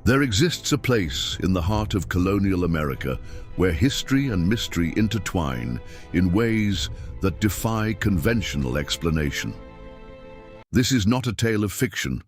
There exists a place in the heart of colonial America where history and mystery intertwine in ways that defy conventional explanation. This is not a tale of fiction,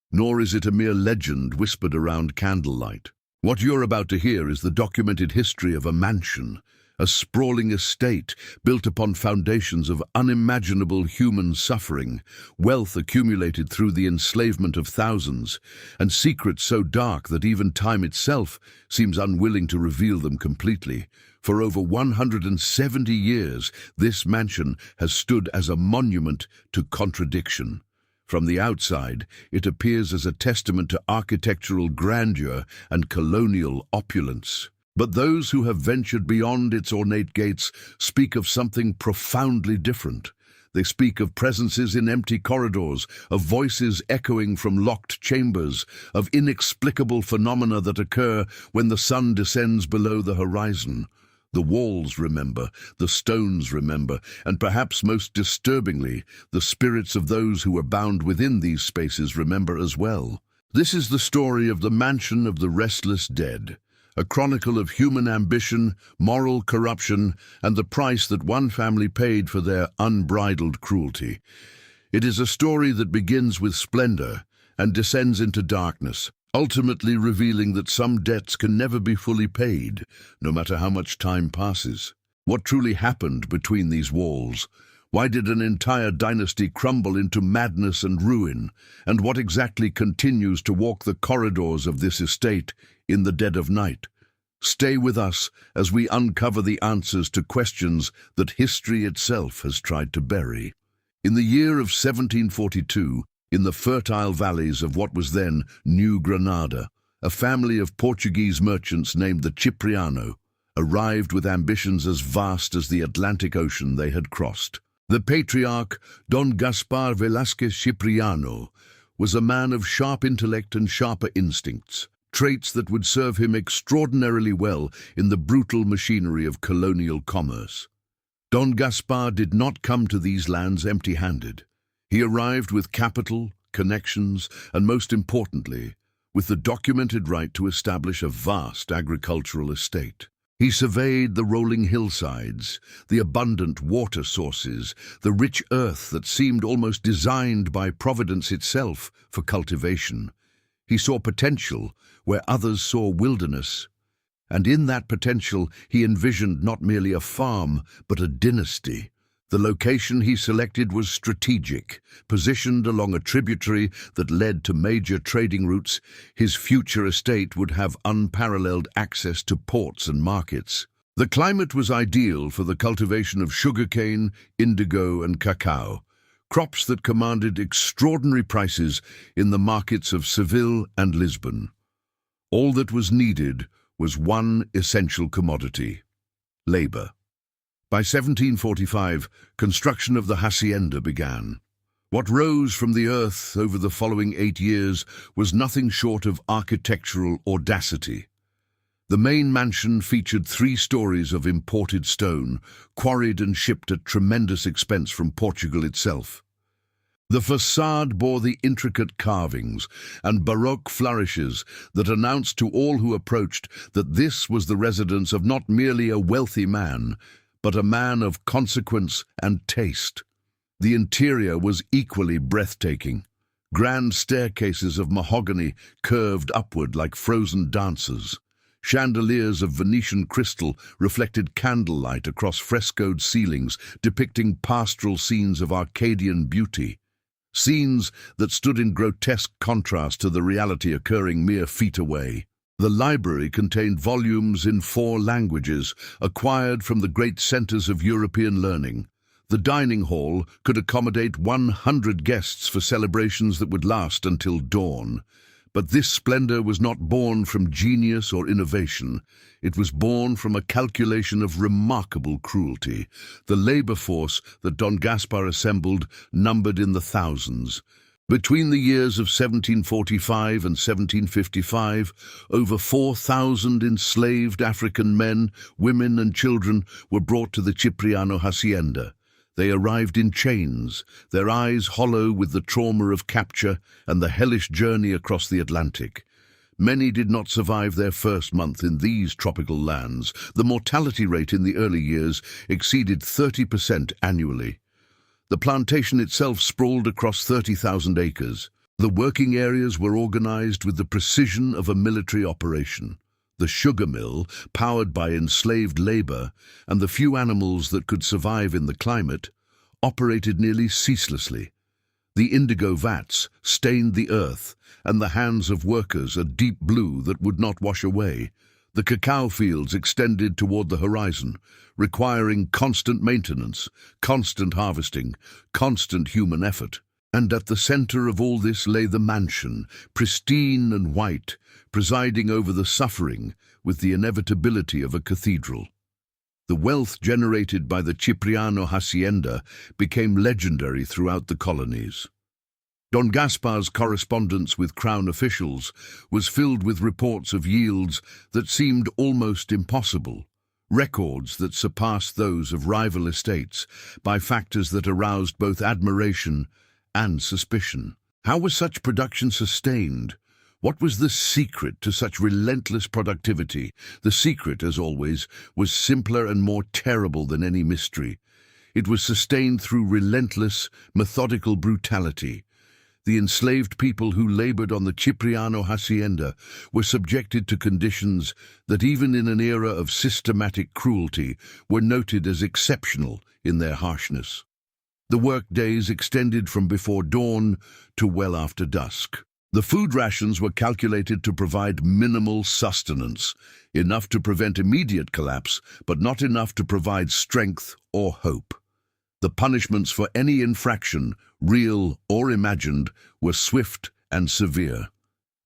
nor is it a mere legend whispered around candlelight. What you're about to hear is the documented history of a mansion, a sprawling estate built upon foundations of unimaginable human suffering, wealth accumulated through the enslavement of thousands, and secrets so dark that even time itself seems unwilling to reveal them completely. For over 170 years, this mansion has stood as a monument to contradiction. From the outside, it appears as a testament to architectural grandeur and colonial opulence. But those who have ventured beyond its ornate gates speak of something profoundly different. They speak of presences in empty corridors, of voices echoing from locked chambers, of inexplicable phenomena that occur when the sun descends below the horizon. The walls remember, the stones remember, and perhaps most disturbingly, the spirits of those who are bound within these spaces remember as well. This is the story of the Mansion of the Restless Dead, a chronicle of human ambition, moral corruption, and the price that one family paid for their unbridled cruelty. It is a story that begins with splendor and descends into darkness, ultimately revealing that some debts can never be fully paid, no matter how much time passes. What truly happened between these walls? Why did an entire dynasty crumble into madness and ruin? And what exactly continues to walk the corridors of this estate in the dead of night? Stay with us as we uncover the answers to questions that history itself has tried to bury. In the year of 1742, in the fertile valleys of what was then New Granada, a family of Portuguese merchants named the Cipriano arrived with ambitions as vast as the Atlantic Ocean they had crossed. The patriarch, Don Gaspar Velázquez Cipriano, was a man of sharp intellect and sharper instincts, traits that would serve him extraordinarily well in the brutal machinery of colonial commerce. Don Gaspar did not come to these lands empty-handed. He arrived with capital, connections, and most importantly, with the documented right to establish a vast agricultural estate. He surveyed the rolling hillsides, the abundant water sources, the rich earth that seemed almost designed by Providence itself for cultivation. He saw potential where others saw wilderness, and in that potential he envisioned not merely a farm, but a dynasty. The location he selected was strategic, positioned along a tributary that led to major trading routes. His future estate would have unparalleled access to ports and markets. The climate was ideal for the cultivation of sugarcane, indigo, and cacao, crops that commanded extraordinary prices in the markets of Seville and Lisbon. All that was needed was one essential commodity: labor. By 1745, construction of the hacienda began. What rose from the earth over the following 8 years was nothing short of architectural audacity. The main mansion featured 3 stories of imported stone, quarried and shipped at tremendous expense from Portugal itself. The facade bore the intricate carvings and Baroque flourishes that announced to all who approached that this was the residence of not merely a wealthy man, but a man of consequence and taste. The interior was equally breathtaking. Grand staircases of mahogany curved upward like frozen dancers. Chandeliers of Venetian crystal reflected candlelight across frescoed ceilings, depicting pastoral scenes of Arcadian beauty. Scenes that stood in grotesque contrast to the reality occurring mere feet away. The library contained volumes in 4 languages, acquired from the great centers of European learning. The dining hall could accommodate 100 guests for celebrations that would last until dawn. But this splendor was not born from genius or innovation. It was born from a calculation of remarkable cruelty. The labor force that Don Gaspar assembled numbered in the thousands. Between the years of 1745 and 1755, over 4,000 enslaved African men, women, and children were brought to the Cipriano hacienda. They arrived in chains, their eyes hollow with the trauma of capture and the hellish journey across the Atlantic. Many did not survive their first month in these tropical lands. The mortality rate in the early years exceeded 30% annually. The plantation itself sprawled across 30,000 acres. The working areas were organized with the precision of a military operation. The sugar mill, powered by enslaved labor, and the few animals that could survive in the climate, operated nearly ceaselessly. The indigo vats stained the earth, and the hands of workers a deep blue that would not wash away. The cacao fields extended toward the horizon, requiring constant maintenance, constant harvesting, constant human effort. And at the center of all this lay the mansion, pristine and white, presiding over the suffering with the inevitability of a cathedral. The wealth generated by the Cipriano Hacienda became legendary throughout the colonies. Don Gaspar's correspondence with Crown officials was filled with reports of yields that seemed almost impossible, records that surpassed those of rival estates by factors that aroused both admiration and suspicion. How was such production sustained? What was the secret to such relentless productivity? The secret, as always, was simpler and more terrible than any mystery. It was sustained through relentless, methodical brutality. The enslaved people who labored on the Cipriano Hacienda were subjected to conditions that, even in an era of systematic cruelty, were noted as exceptional in their harshness. The work days extended from before dawn to well after dusk. The food rations were calculated to provide minimal sustenance, enough to prevent immediate collapse, but not enough to provide strength or hope. The punishments for any infraction, real or imagined, were swift and severe.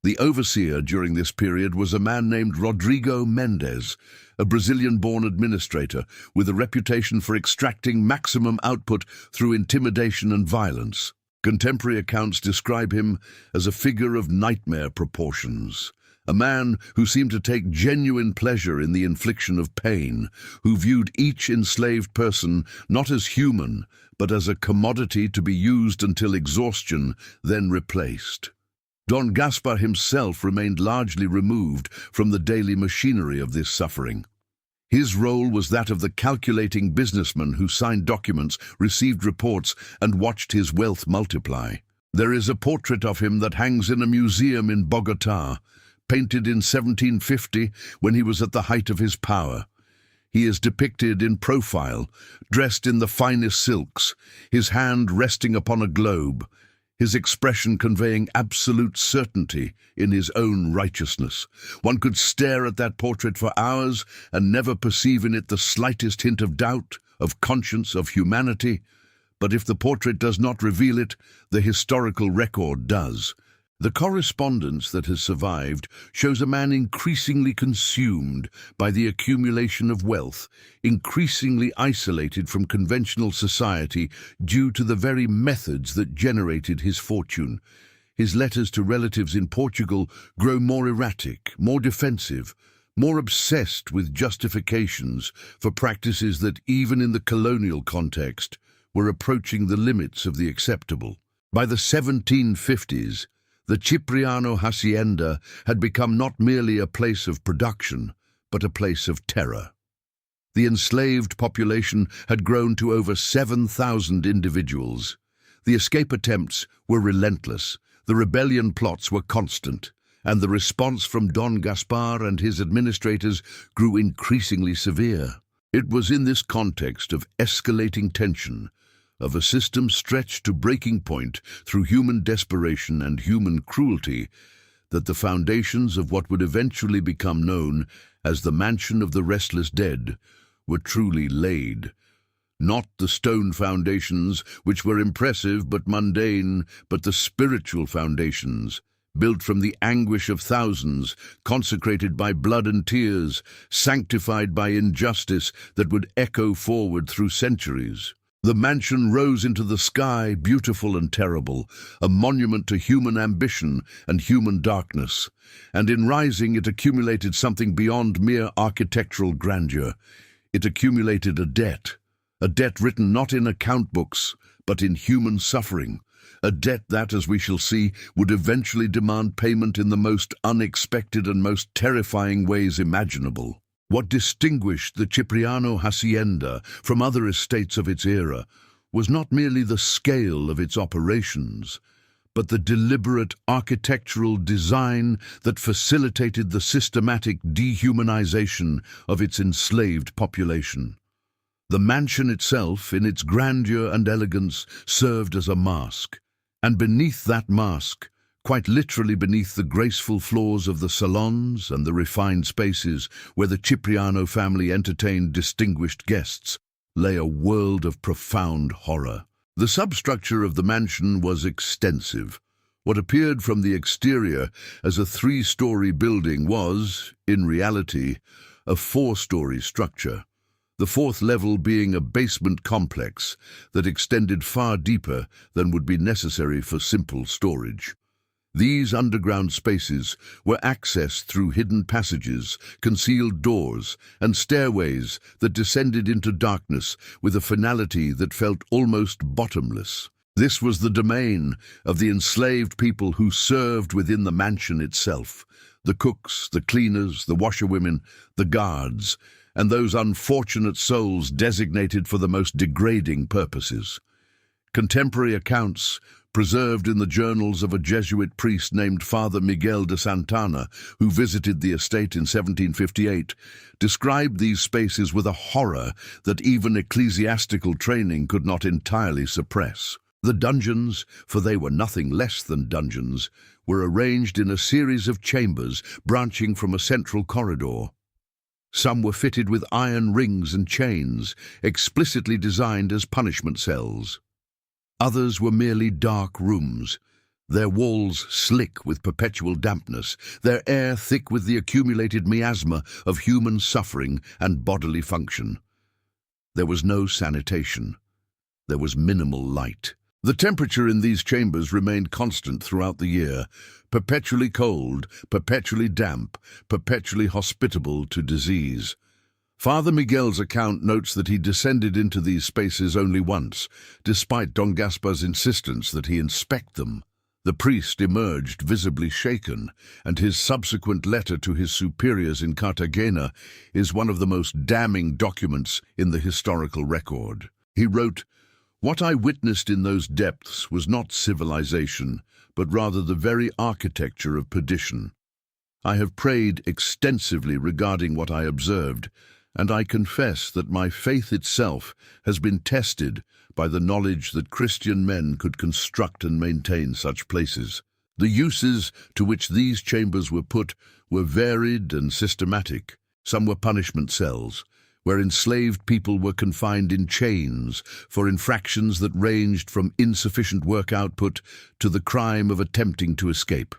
The overseer during this period was a man named Rodrigo Mendes, a Brazilian-born administrator with a reputation for extracting maximum output through intimidation and violence. Contemporary accounts describe him as a figure of nightmare proportions, a man who seemed to take genuine pleasure in the infliction of pain, who viewed each enslaved person not as human, but as a commodity to be used until exhaustion, then replaced. Don Gaspar himself remained largely removed from the daily machinery of this suffering. His role was that of the calculating businessman who signed documents, received reports, and watched his wealth multiply. There is a portrait of him that hangs in a museum in Bogotá, painted in 1750 when he was at the height of his power. He is depicted in profile, dressed in the finest silks, his hand resting upon a globe, his expression conveying absolute certainty in his own righteousness. One could stare at that portrait for hours and never perceive in it the slightest hint of doubt, of conscience, of humanity. But if the portrait does not reveal it, the historical record does. The correspondence that has survived shows a man increasingly consumed by the accumulation of wealth, increasingly isolated from conventional society due to the very methods that generated his fortune. His letters to relatives in Portugal grow more erratic, more defensive, more obsessed with justifications for practices that, even in the colonial context, were approaching the limits of the acceptable. By the 1750s, the Cipriano Hacienda had become not merely a place of production, but a place of terror. The enslaved population had grown to over 7,000 individuals. The escape attempts were relentless, the rebellion plots were constant, and the response from Don Gaspar and his administrators grew increasingly severe. It was in this context of escalating tension, of a system stretched to breaking point through human desperation and human cruelty, that the foundations of what would eventually become known as the Mansion of the Restless Dead were truly laid. Not the stone foundations, which were impressive but mundane, but the spiritual foundations, built from the anguish of thousands, consecrated by blood and tears, sanctified by injustice that would echo forward through centuries. The mansion rose into the sky, beautiful and terrible, a monument to human ambition and human darkness, and in rising it accumulated something beyond mere architectural grandeur. It accumulated a debt written not in account books, but in human suffering, a debt that, as we shall see, would eventually demand payment in the most unexpected and most terrifying ways imaginable. What distinguished the Cipriano Hacienda from other estates of its era was not merely the scale of its operations, but the deliberate architectural design that facilitated the systematic dehumanization of its enslaved population. The mansion itself, in its grandeur and elegance, served as a mask, and beneath that mask, quite literally beneath the graceful floors of the salons and the refined spaces where the Cipriano family entertained distinguished guests, lay a world of profound horror. The substructure of the mansion was extensive. What appeared from the exterior as a 3-story building was, in reality, a 4-story structure, the 4th level being a basement complex that extended far deeper than would be necessary for simple storage. These underground spaces were accessed through hidden passages, concealed doors, and stairways that descended into darkness with a finality that felt almost bottomless. This was the domain of the enslaved people who served within the mansion itself: the cooks, the cleaners, the washerwomen, the guards, and those unfortunate souls designated for the most degrading purposes. Contemporary accounts, preserved in the journals of a Jesuit priest named Father Miguel de Santana, who visited the estate in 1758, described these spaces with a horror that even ecclesiastical training could not entirely suppress. The dungeons, for they were nothing less than dungeons, were arranged in a series of chambers branching from a central corridor. Some were fitted with iron rings and chains, explicitly designed as punishment cells. Others were merely dark rooms, their walls slick with perpetual dampness, their air thick with the accumulated miasma of human suffering and bodily function. There was no sanitation. There was minimal light. The temperature in these chambers remained constant throughout the year, perpetually cold, perpetually damp, perpetually hospitable to disease. Father Miguel's account notes that he descended into these spaces only once, despite Don Gaspar's insistence that he inspect them. The priest emerged visibly shaken, and his subsequent letter to his superiors in Cartagena is one of the most damning documents in the historical record. He wrote, "What I witnessed in those depths was not civilization, but rather the very architecture of perdition. I have prayed extensively regarding what I observed, and I confess that my faith itself has been tested by the knowledge that Christian men could construct and maintain such places. The uses to which these chambers were put were varied and systematic. Some were punishment cells, where enslaved people were confined in chains for infractions that ranged from insufficient work output to the crime of attempting to escape.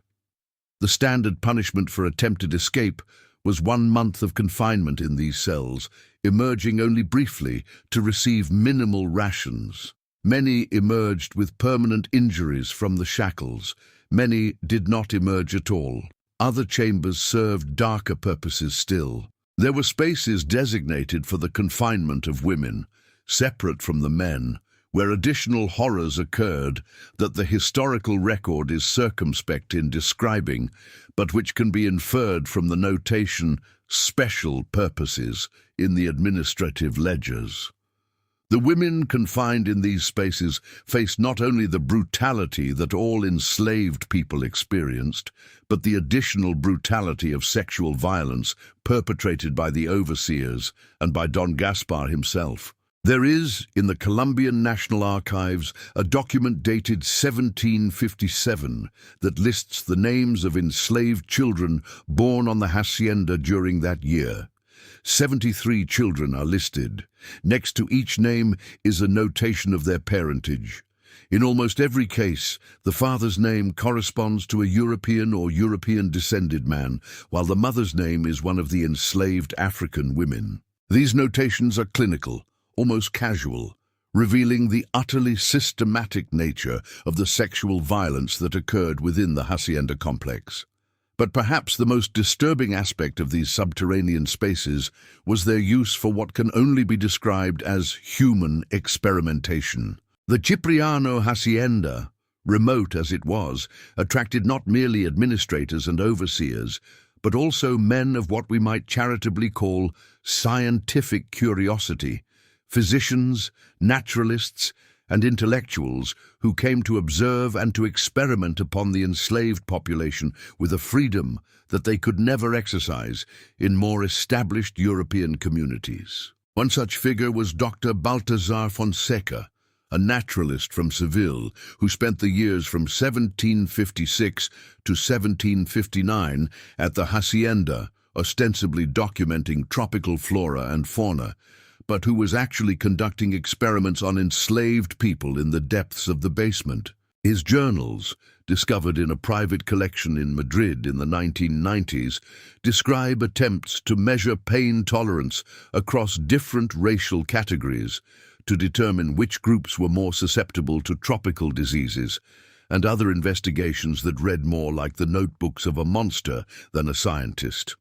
The standard punishment for attempted escape was 1 month of confinement in these cells, emerging only briefly to receive minimal rations. Many emerged with permanent injuries from the shackles. Many did not emerge at all. Other chambers served darker purposes still. There were spaces designated for the confinement of women, separate from the men, where additional horrors occurred that the historical record is circumspect in describing, but which can be inferred from the notation "special purposes" in the administrative ledgers. The women confined in these spaces faced not only the brutality that all enslaved people experienced, but the additional brutality of sexual violence perpetrated by the overseers and by Don Gaspar himself. There is, in the Colombian National Archives, a document dated 1757 that lists the names of enslaved children born on the hacienda during that year. 73 children are listed. Next to each name is a notation of their parentage. In almost every case, the father's name corresponds to a European or European-descended man, while the mother's name is one of the enslaved African women. These notations are clinical, almost casual, revealing the utterly systematic nature of the sexual violence that occurred within the hacienda complex. But perhaps the most disturbing aspect of these subterranean spaces was their use for what can only be described as human experimentation. The Cipriano Hacienda, remote as it was, attracted not merely administrators and overseers, but also men of what we might charitably call scientific curiosity, physicians, naturalists, and intellectuals who came to observe and to experiment upon the enslaved population with a freedom that they could never exercise in more established European communities. One such figure was Dr. Baltasar Fonseca, a naturalist from Seville who spent the years from 1756 to 1759 at the hacienda, ostensibly documenting tropical flora and fauna, but who was actually conducting experiments on enslaved people in the depths of the basement. His journals, discovered in a private collection in Madrid in the 1990s, describe attempts to measure pain tolerance across different racial categories to determine which groups were more susceptible to tropical diseases, and other investigations that read more like the notebooks of a monster than a scientist.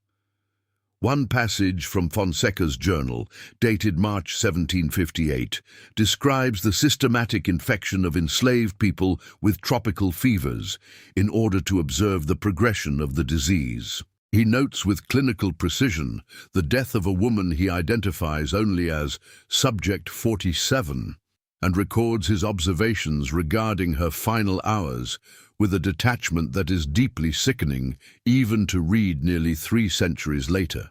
One passage from Fonseca's journal, dated March 1758, describes the systematic infection of enslaved people with tropical fevers in order to observe the progression of the disease. He notes with clinical precision the death of a woman he identifies only as Subject 47 and records his observations regarding her final hours with a detachment that is deeply sickening even to read nearly 3 centuries later.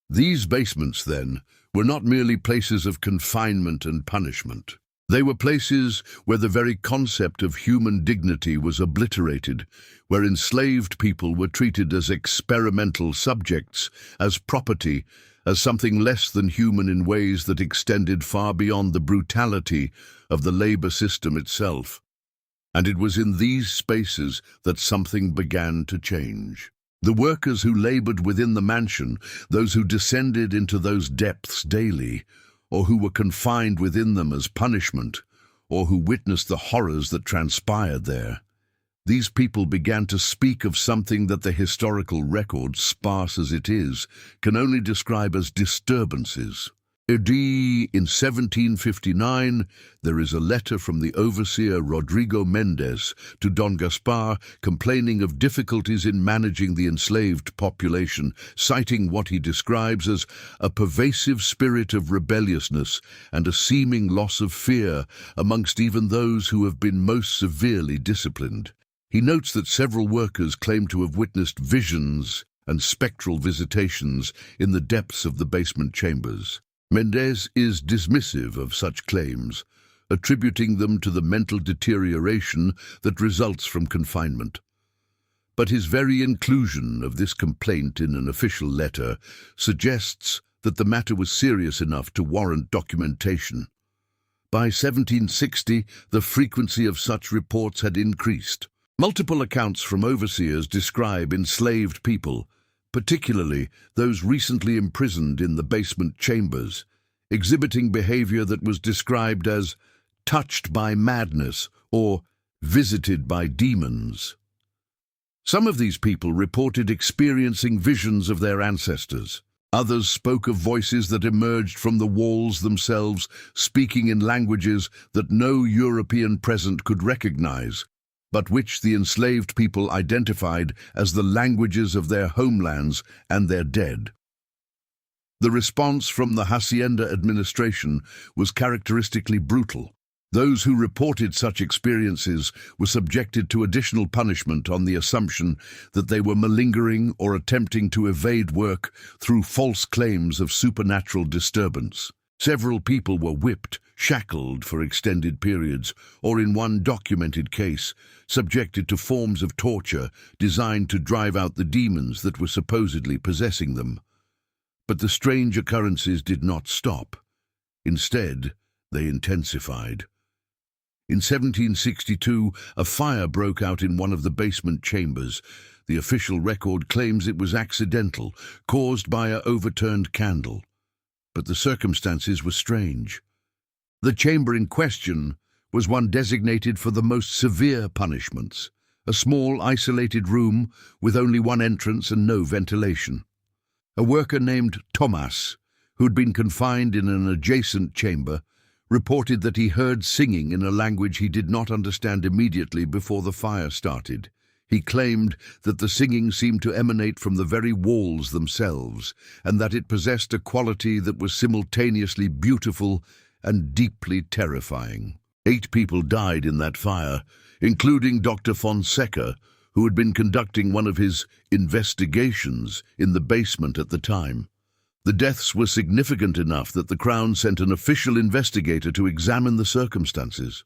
These basements, then, were not merely places of confinement and punishment. They were places where the very concept of human dignity was obliterated, where enslaved people were treated as experimental subjects, as property, as something less than human in ways that extended far beyond the brutality of the labor system itself. And it was in these spaces that something began to change. The workers who labored within the mansion, those who descended into those depths daily, or who were confined within them as punishment, or who witnessed the horrors that transpired there, these people began to speak of something that the historical record, sparse as it is, can only describe as disturbances. In 1759, there is a letter from the overseer Rodrigo Mendez to Don Gaspar complaining of difficulties in managing the enslaved population, citing what he describes as a pervasive spirit of rebelliousness and a seeming loss of fear amongst even those who have been most severely disciplined. He notes that several workers claim to have witnessed visions and spectral visitations in the depths of the basement chambers. Mendez is dismissive of such claims, attributing them to the mental deterioration that results from confinement. But his very inclusion of this complaint in an official letter suggests that the matter was serious enough to warrant documentation. By 1760, the frequency of such reports had increased. Multiple accounts from overseers describe enslaved people, particularly those recently imprisoned in the basement chambers, exhibiting behavior that was described as touched by madness or visited by demons. Some of these people reported experiencing visions of their ancestors. Others spoke of voices that emerged from the walls themselves, speaking in languages that no European present could recognize, but which the enslaved people identified as the languages of their homelands and their dead. The response from the hacienda administration was characteristically brutal. Those who reported such experiences were subjected to additional punishment on the assumption that they were malingering or attempting to evade work through false claims of supernatural disturbance. Several people were whipped, shackled for extended periods, or in one documented case, subjected to forms of torture designed to drive out the demons that were supposedly possessing them. But the strange occurrences did not stop. Instead, they intensified. In 1762, a fire broke out in one of the basement chambers. The official record claims it was accidental, caused by an overturned candle. But the circumstances were strange. The chamber in question was one designated for the most severe punishments, a small isolated room with only one entrance and no ventilation. A worker named Thomas, who'd been confined in an adjacent chamber, reported that he heard singing in a language he did not understand immediately before the fire started. He claimed that the singing seemed to emanate from the very walls themselves, and that it possessed a quality that was simultaneously beautiful and deeply terrifying. 8 people died in that fire, including Dr. Fonseca, who had been conducting one of his investigations in the basement at the time. The deaths were significant enough that the Crown sent an official investigator to examine the circumstances.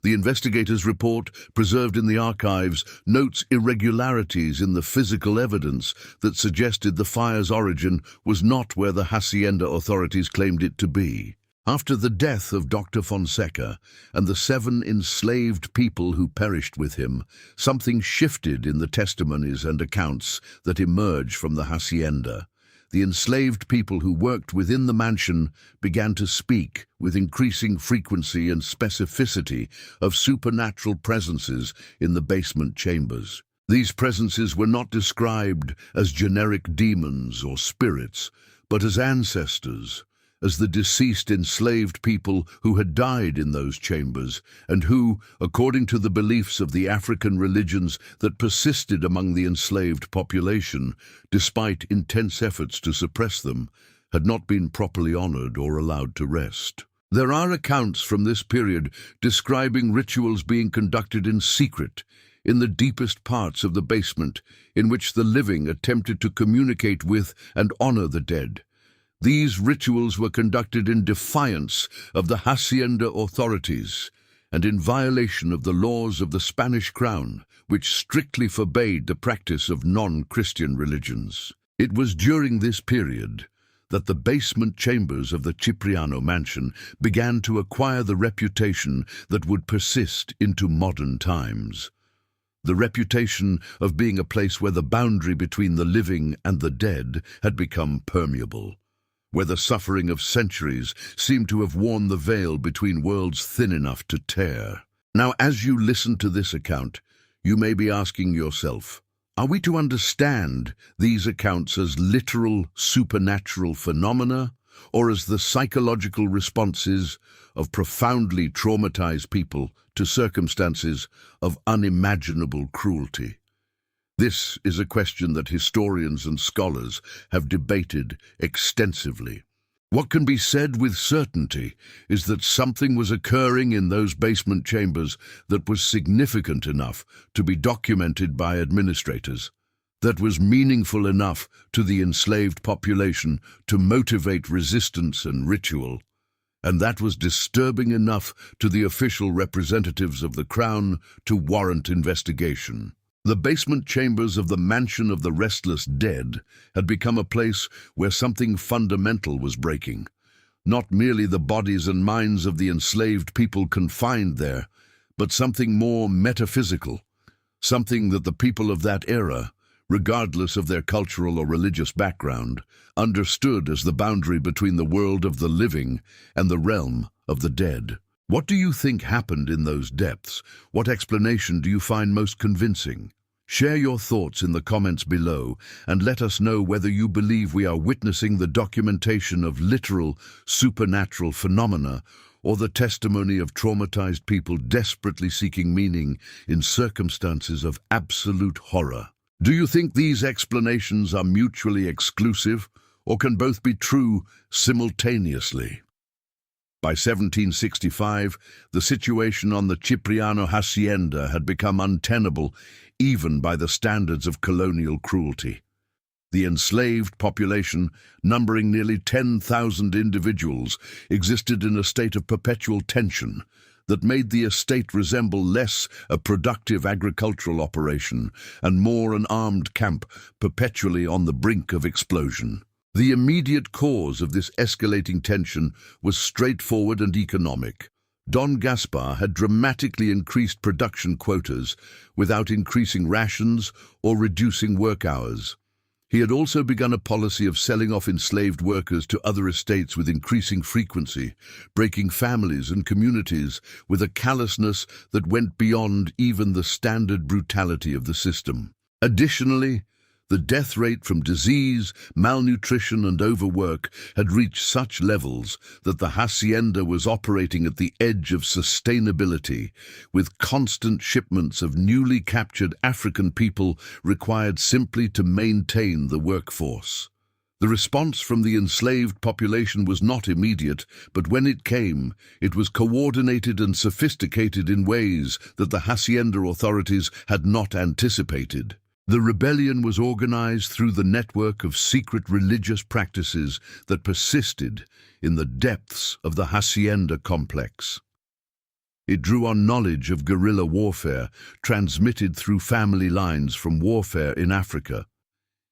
The investigator's report, preserved in the archives, notes irregularities in the physical evidence that suggested the fire's origin was not where the Hacienda authorities claimed it to be. After the death of Dr. Fonseca and the 7 enslaved people who perished with him, something shifted in the testimonies and accounts that emerged from the Hacienda. The enslaved people who worked within the mansion began to speak with increasing frequency and specificity of supernatural presences in the basement chambers. These presences were not described as generic demons or spirits, but as ancestors, as the deceased enslaved people who had died in those chambers and who, according to the beliefs of the African religions that persisted among the enslaved population, despite intense efforts to suppress them, had not been properly honored or allowed to rest. There are accounts from this period describing rituals being conducted in secret, in the deepest parts of the basement, in which the living attempted to communicate with and honor the dead. These rituals were conducted in defiance of the Hacienda authorities and in violation of the laws of the Spanish Crown, which strictly forbade the practice of non-Christian religions. It was during this period that the basement chambers of the Cipriano mansion began to acquire the reputation that would persist into modern times. The reputation of being a place where the boundary between the living and the dead had become permeable, where the suffering of centuries seemed to have worn the veil between worlds thin enough to tear. Now, as you listen to this account, you may be asking yourself, are we to understand these accounts as literal supernatural phenomena, or as the psychological responses of profoundly traumatized people to circumstances of unimaginable cruelty? This is a question that historians and scholars have debated extensively. What can be said with certainty is that something was occurring in those basement chambers that was significant enough to be documented by administrators, that was meaningful enough to the enslaved population to motivate resistance and ritual, and that was disturbing enough to the official representatives of the Crown to warrant investigation. The basement chambers of the Mansion of the Restless Dead had become a place where something fundamental was breaking. Not merely the bodies and minds of the enslaved people confined there, but something more metaphysical, something that the people of that era, regardless of their cultural or religious background, understood as the boundary between the world of the living and the realm of the dead. What do you think happened in those depths? What explanation do you find most convincing? Share your thoughts in the comments below and let us know whether you believe we are witnessing the documentation of literal, supernatural phenomena or the testimony of traumatized people desperately seeking meaning in circumstances of absolute horror. Do you think these explanations are mutually exclusive or can both be true simultaneously? By 1765, the situation on the Cipriano Hacienda had become untenable even by the standards of colonial cruelty. The enslaved population, numbering nearly 10,000 individuals, existed in a state of perpetual tension that made the estate resemble less a productive agricultural operation and more an armed camp perpetually on the brink of explosion. The immediate cause of this escalating tension was straightforward and economic. Don Gaspar had dramatically increased production quotas without increasing rations or reducing work hours. He had also begun a policy of selling off enslaved workers to other estates with increasing frequency, breaking families and communities with a callousness that went beyond even the standard brutality of the system. Additionally, The death rate from disease, malnutrition and overwork had reached such levels that the hacienda was operating at the edge of sustainability, with constant shipments of newly captured African people required simply to maintain the workforce. The response from the enslaved population was not immediate, but when it came, it was coordinated and sophisticated in ways that the hacienda authorities had not anticipated. The rebellion was organized through the network of secret religious practices that persisted in the depths of the hacienda complex. It drew on knowledge of guerrilla warfare transmitted through family lines from warfare in Africa.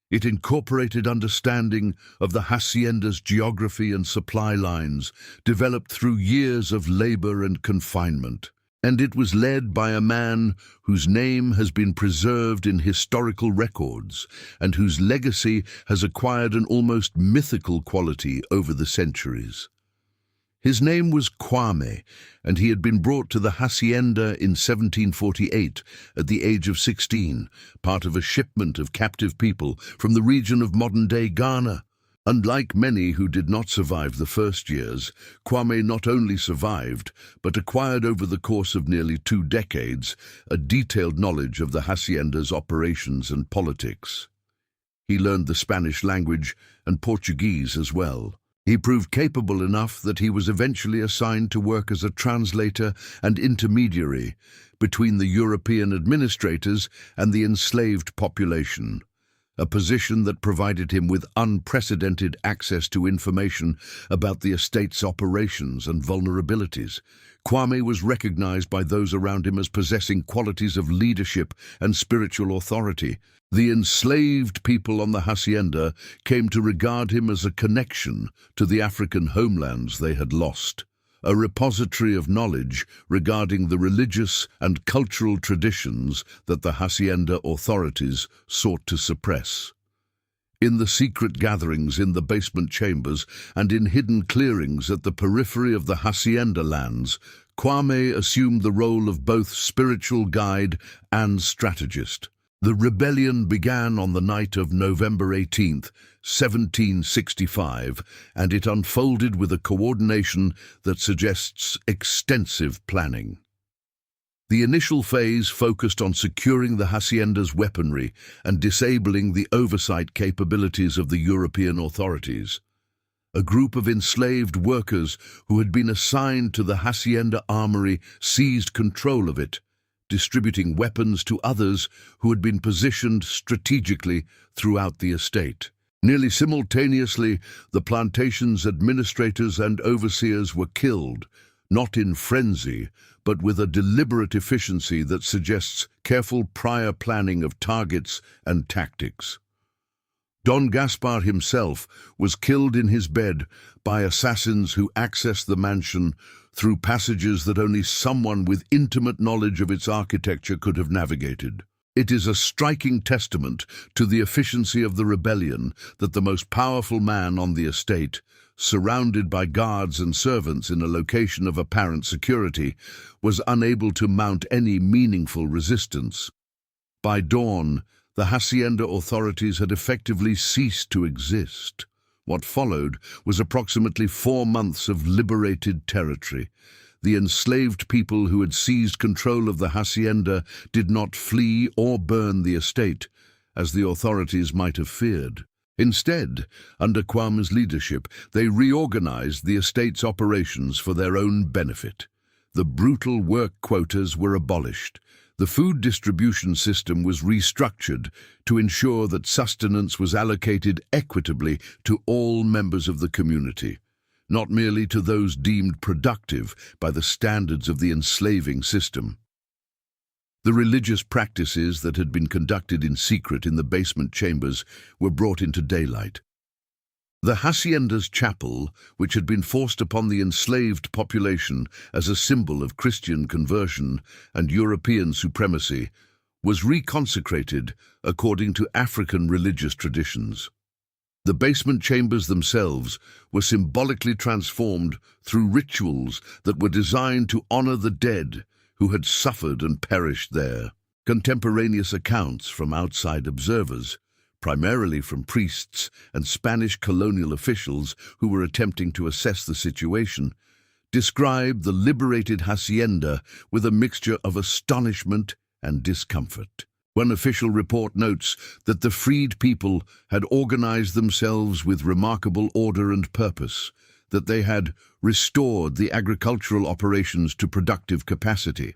It incorporated understanding of the hacienda's geography and supply lines, developed through years of labor and confinement. And it was led by a man whose name has been preserved in historical records and whose legacy has acquired an almost mythical quality over the centuries. His name was Kwame, and he had been brought to the hacienda in 1748 at the age of 16, part of a shipment of captive people from the region of modern-day Ghana. Unlike many who did not survive the first years, Kwame not only survived, but acquired over the course of nearly 2 decades a detailed knowledge of the hacienda's operations and politics. He learned the Spanish language and Portuguese as well. He proved capable enough that he was eventually assigned to work as a translator and intermediary between the European administrators and the enslaved population, a position that provided him with unprecedented access to information about the estate's operations and vulnerabilities. Kwame was recognized by those around him as possessing qualities of leadership and spiritual authority. The enslaved people on the hacienda came to regard him as a connection to the African homelands they had lost, a repository of knowledge regarding the religious and cultural traditions that the hacienda authorities sought to suppress. In the secret gatherings in the basement chambers and in hidden clearings at the periphery of the hacienda lands, Kwame assumed the role of both spiritual guide and strategist. The rebellion began on the night of November 18, 1765, and it unfolded with a coordination that suggests extensive planning. The initial phase focused on securing the hacienda's weaponry and disabling the oversight capabilities of the European authorities. A group of enslaved workers who had been assigned to the hacienda armory seized control of it, distributing weapons to others who had been positioned strategically throughout the estate. Nearly simultaneously, the plantation's administrators and overseers were killed, not in frenzy, but with a deliberate efficiency that suggests careful prior planning of targets and tactics. Don Gaspar himself was killed in his bed by assassins who accessed the mansion through passages that only someone with intimate knowledge of its architecture could have navigated. It is a striking testament to the efficiency of the rebellion that the most powerful man on the estate, surrounded by guards and servants in a location of apparent security, was unable to mount any meaningful resistance. By dawn, the hacienda authorities had effectively ceased to exist. What followed was approximately 4 months of liberated territory. The enslaved people who had seized control of the hacienda did not flee or burn the estate, as the authorities might have feared. Instead, under Kwame's leadership, they reorganized the estate's operations for their own benefit. The brutal work quotas were abolished. The food distribution system was restructured to ensure that sustenance was allocated equitably to all members of the community, not merely to those deemed productive by the standards of the enslaving system. The religious practices that had been conducted in secret in the basement chambers were brought into daylight. The hacienda's chapel, which had been forced upon the enslaved population as a symbol of Christian conversion and European supremacy, was reconsecrated according to African religious traditions. The basement chambers themselves were symbolically transformed through rituals that were designed to honor the dead who had suffered and perished there. Contemporaneous accounts from outside observers primarily from priests and Spanish colonial officials who were attempting to assess the situation, described the liberated hacienda with a mixture of astonishment and discomfort. One official report notes that the freed people had organized themselves with remarkable order and purpose, that they had restored the agricultural operations to productive capacity,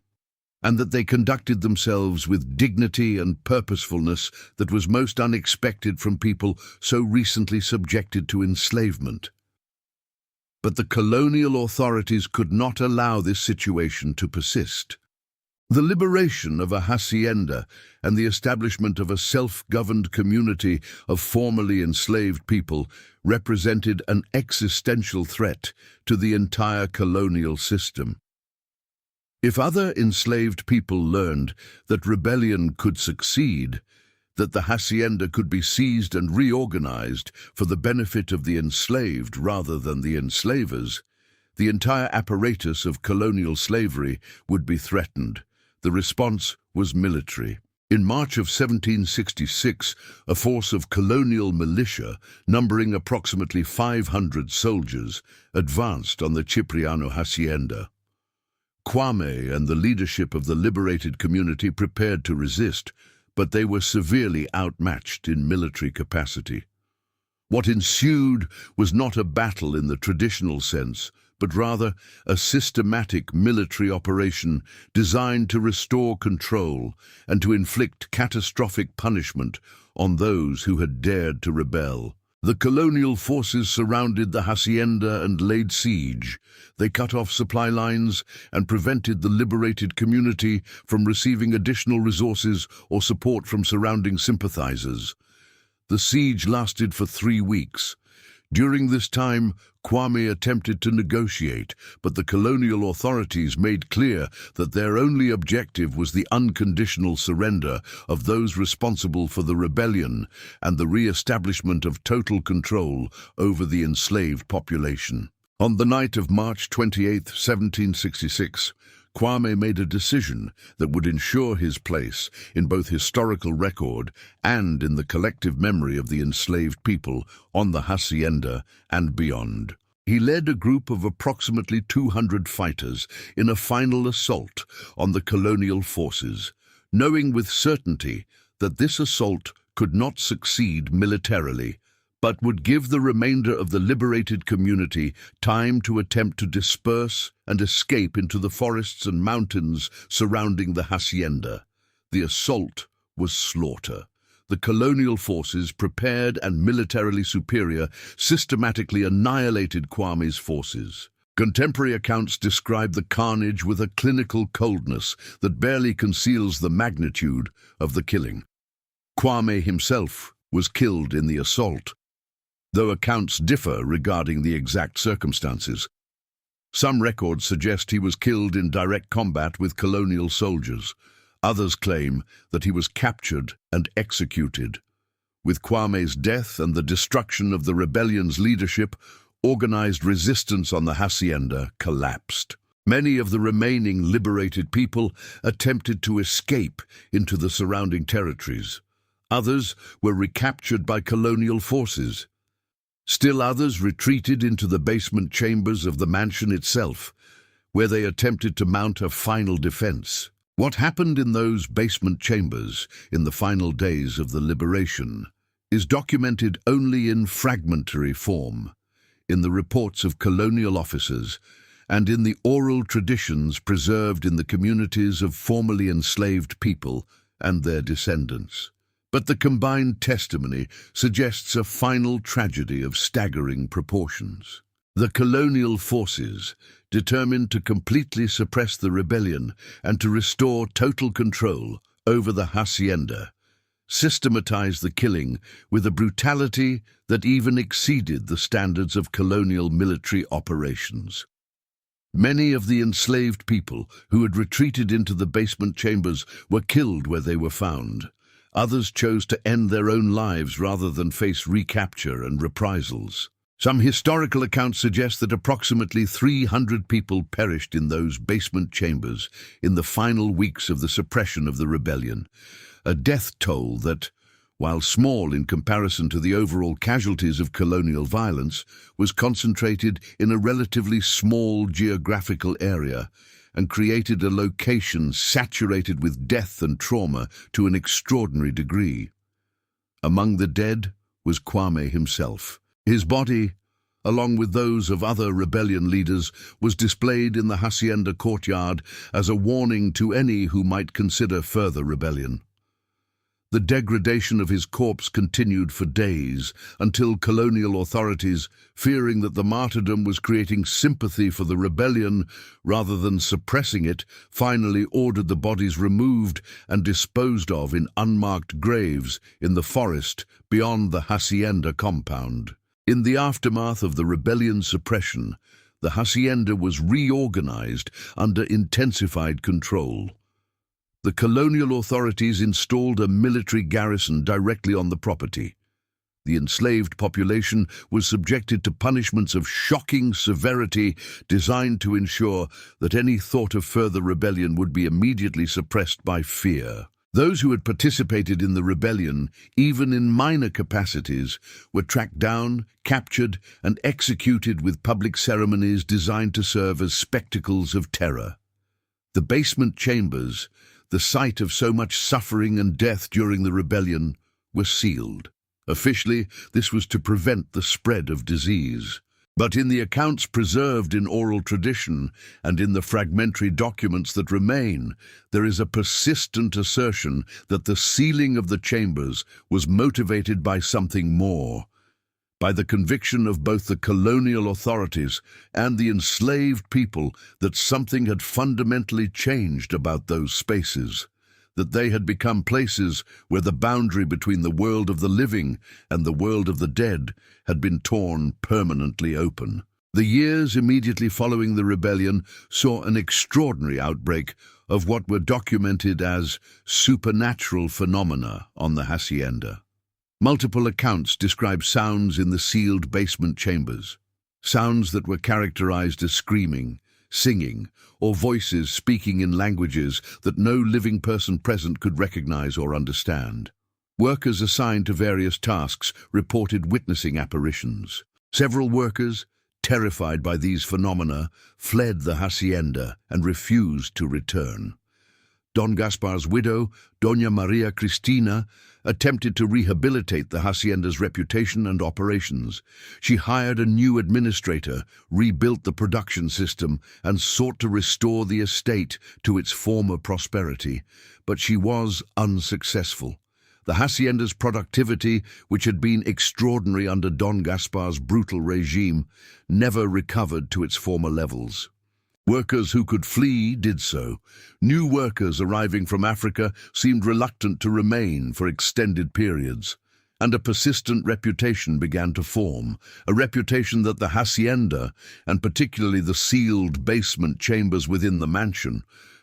and that they conducted themselves with dignity and purposefulness that was most unexpected from people so recently subjected to enslavement. But the colonial authorities could not allow this situation to persist. The liberation of a hacienda and the establishment of a self-governed community of formerly enslaved people represented an existential threat to the entire colonial system. If other enslaved people learned that rebellion could succeed, that the hacienda could be seized and reorganized for the benefit of the enslaved rather than the enslavers, the entire apparatus of colonial slavery would be threatened. The response was military. In March of 1766, a force of colonial militia, numbering approximately 500 soldiers, advanced on the Cipriano hacienda. Kwame and the leadership of the liberated community prepared to resist, but they were severely outmatched in military capacity. What ensued was not a battle in the traditional sense, but rather a systematic military operation designed to restore control and to inflict catastrophic punishment on those who had dared to rebel. The colonial forces surrounded the hacienda and laid siege. They cut off supply lines and prevented the liberated community from receiving additional resources or support from surrounding sympathizers. The siege lasted for 3 weeks. During this time, Kwame attempted to negotiate, but the colonial authorities made clear that their only objective was the unconditional surrender of those responsible for the rebellion and the re-establishment of total control over the enslaved population. On the night of March 28, 1766, Kwame made a decision that would ensure his place in both historical record and in the collective memory of the enslaved people on the hacienda and beyond. He led a group of approximately 200 fighters in a final assault on the colonial forces, knowing with certainty that this assault could not succeed militarily, but would give the remainder of the liberated community time to attempt to disperse and escape into the forests and mountains surrounding the hacienda. The assault was slaughter. The colonial forces, prepared and militarily superior, systematically annihilated Kwame's forces. Contemporary accounts describe the carnage with a clinical coldness that barely conceals the magnitude of the killing. Kwame himself was killed in the assault, though accounts differ regarding the exact circumstances. Some records suggest he was killed in direct combat with colonial soldiers. Others claim that he was captured and executed. With Kwame's death and the destruction of the rebellion's leadership, organized resistance on the hacienda collapsed. Many of the remaining liberated people attempted to escape into the surrounding territories. Others were recaptured by colonial forces. Still others retreated into the basement chambers of the mansion itself, where they attempted to mount a final defense. What happened in those basement chambers in the final days of the liberation is documented only in fragmentary form, in the reports of colonial officers, and in the oral traditions preserved in the communities of formerly enslaved people and their descendants. But the combined testimony suggests a final tragedy of staggering proportions. The colonial forces, determined to completely suppress the rebellion and to restore total control over the hacienda, systematized the killing with a brutality that even exceeded the standards of colonial military operations. Many of the enslaved people who had retreated into the basement chambers were killed where they were found. Others chose to end their own lives rather than face recapture and reprisals. Some historical accounts suggest that approximately 300 people perished in those basement chambers in the final weeks of the suppression of the rebellion, a death toll that, while small in comparison to the overall casualties of colonial violence, was concentrated in a relatively small geographical area and created a location saturated with death and trauma to an extraordinary degree. Among the dead was Kwame himself. His body, along with those of other rebellion leaders, was displayed in the hacienda courtyard as a warning to any who might consider further rebellion. The degradation of his corpse continued for days until colonial authorities, fearing that the martyrdom was creating sympathy for the rebellion rather than suppressing it, finally ordered the bodies removed and disposed of in unmarked graves in the forest beyond the hacienda compound. In the aftermath of the rebellion's suppression, the hacienda was reorganized under intensified control. The colonial authorities installed a military garrison directly on the property. The enslaved population was subjected to punishments of shocking severity designed to ensure that any thought of further rebellion would be immediately suppressed by fear. Those who had participated in the rebellion, even in minor capacities, were tracked down, captured, and executed with public ceremonies designed to serve as spectacles of terror. The basement chambers, the site of so much suffering and death during the rebellion, were sealed. Officially, this was to prevent the spread of disease. But in the accounts preserved in oral tradition and in the fragmentary documents that remain, there is a persistent assertion that the sealing of the chambers was motivated by something more, by the conviction of both the colonial authorities and the enslaved people that something had fundamentally changed about those spaces, that they had become places where the boundary between the world of the living and the world of the dead had been torn permanently open. The years immediately following the rebellion saw an extraordinary outbreak of what were documented as supernatural phenomena on the hacienda. Multiple accounts describe sounds in the sealed basement chambers, sounds that were characterized as screaming, singing, or voices speaking in languages that no living person present could recognize or understand. Workers assigned to various tasks reported witnessing apparitions. Several workers, terrified by these phenomena, fled the hacienda and refused to return. Don Gaspar's widow, Doña Maria Cristina, attempted to rehabilitate the hacienda's reputation and operations. She hired a new administrator, rebuilt the production system, and sought to restore the estate to its former prosperity, but she was unsuccessful. The hacienda's productivity, which had been extraordinary under Don Gaspar's brutal regime, never recovered to its former levels. Workers who could flee did so. New workers arriving from Africa seemed reluctant to remain for extended periods, and a persistent reputation began to form, a reputation that the hacienda, and particularly the sealed basement chambers within the mansion,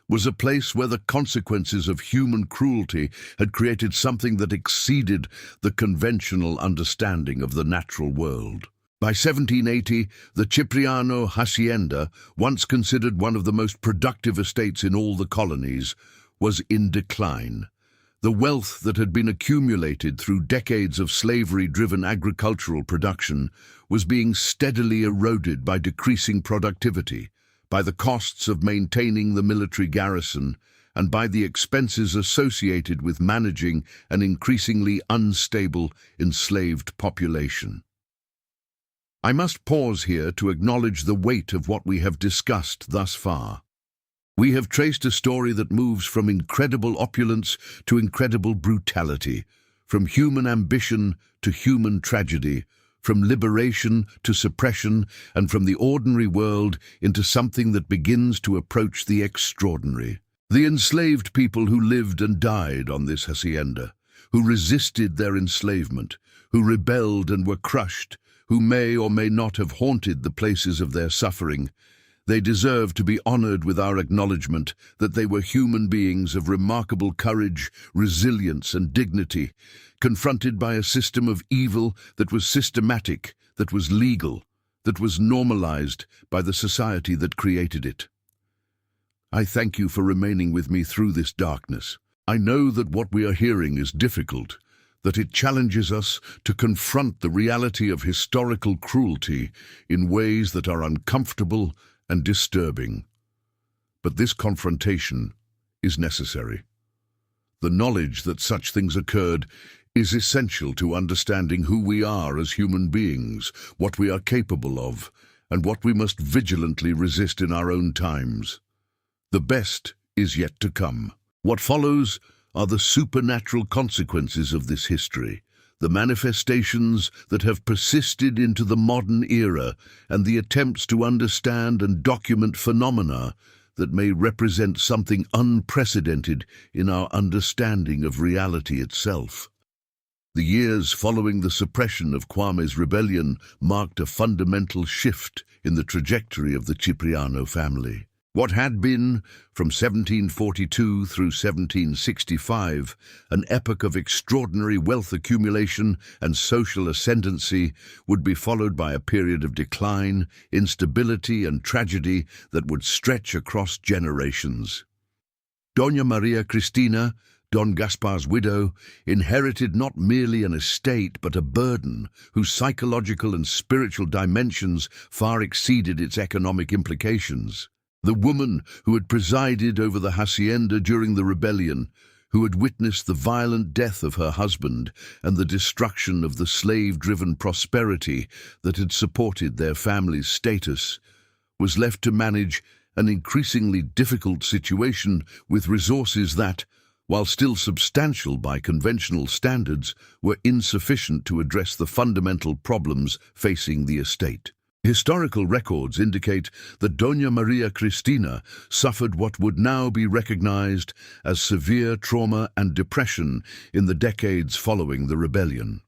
was a place where the consequences of human cruelty had created something that exceeded the conventional understanding of the natural world. By 1780, the Cipriano Hacienda, once considered one of the most productive estates in all the colonies, was in decline. The wealth that had been accumulated through decades of slavery-driven agricultural production was being steadily eroded by decreasing productivity, by the costs of maintaining the military garrison, and by the expenses associated with managing an increasingly unstable, enslaved population. I must pause here to acknowledge the weight of what we have discussed thus far. We have traced a story that moves from incredible opulence to incredible brutality, from human ambition to human tragedy, from liberation to suppression, and from the ordinary world into something that begins to approach the extraordinary. The enslaved people who lived and died on this hacienda, who resisted their enslavement, who rebelled and were crushed, who may or may not have haunted the places of their suffering, they deserve to be honored with our acknowledgement that they were human beings of remarkable courage, resilience, and dignity, confronted by a system of evil that was systematic, that was legal, that was normalized by the society that created it. I thank you for remaining with me through this darkness. I know that what we are hearing is difficult, that it challenges us to confront the reality of historical cruelty in ways that are uncomfortable and disturbing. But this confrontation is necessary. The knowledge that such things occurred is essential to understanding who we are as human beings, what we are capable of, and what we must vigilantly resist in our own times. The best is yet to come. What follows are the supernatural consequences of this history, the manifestations that have persisted into the modern era, and the attempts to understand and document phenomena that may represent something unprecedented in our understanding of reality itself. The years following the suppression of Kwame's rebellion marked a fundamental shift in the trajectory of the Cipriano family. What had been, from 1742 through 1765, an epoch of extraordinary wealth accumulation and social ascendancy would be followed by a period of decline, instability, and tragedy that would stretch across generations. Doña Maria Cristina, Don Gaspar's widow, inherited not merely an estate but a burden whose psychological and spiritual dimensions far exceeded its economic implications. The woman who had presided over the hacienda during the rebellion, who had witnessed the violent death of her husband and the destruction of the slave-driven prosperity that had supported their family's status, was left to manage an increasingly difficult situation with resources that, while still substantial by conventional standards, were insufficient to address the fundamental problems facing the estate. Historical records indicate that Doña Maria Cristina suffered what would now be recognized as severe trauma and depression in the decades following the rebellion.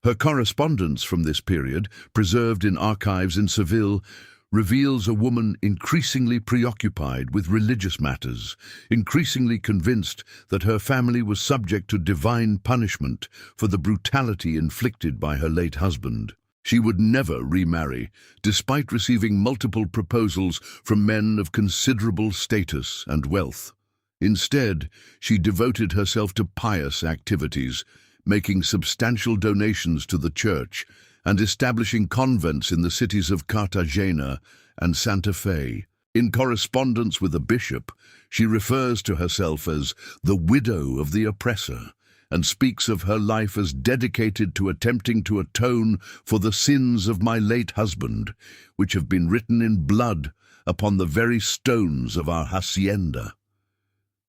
Her correspondence from this period, preserved in archives in Seville, reveals a woman increasingly preoccupied with religious matters, increasingly convinced that her family was subject to divine punishment for the brutality inflicted by her late husband. She would never remarry, despite receiving multiple proposals from men of considerable status and wealth. Instead, she devoted herself to pious activities, making substantial donations to the church and establishing convents in the cities of Cartagena and Santa Fe. In correspondence with a bishop, she refers to herself as the widow of the oppressor, and speaks of her life as dedicated to attempting to atone for the sins of my late husband, which have been written in blood upon the very stones of our hacienda.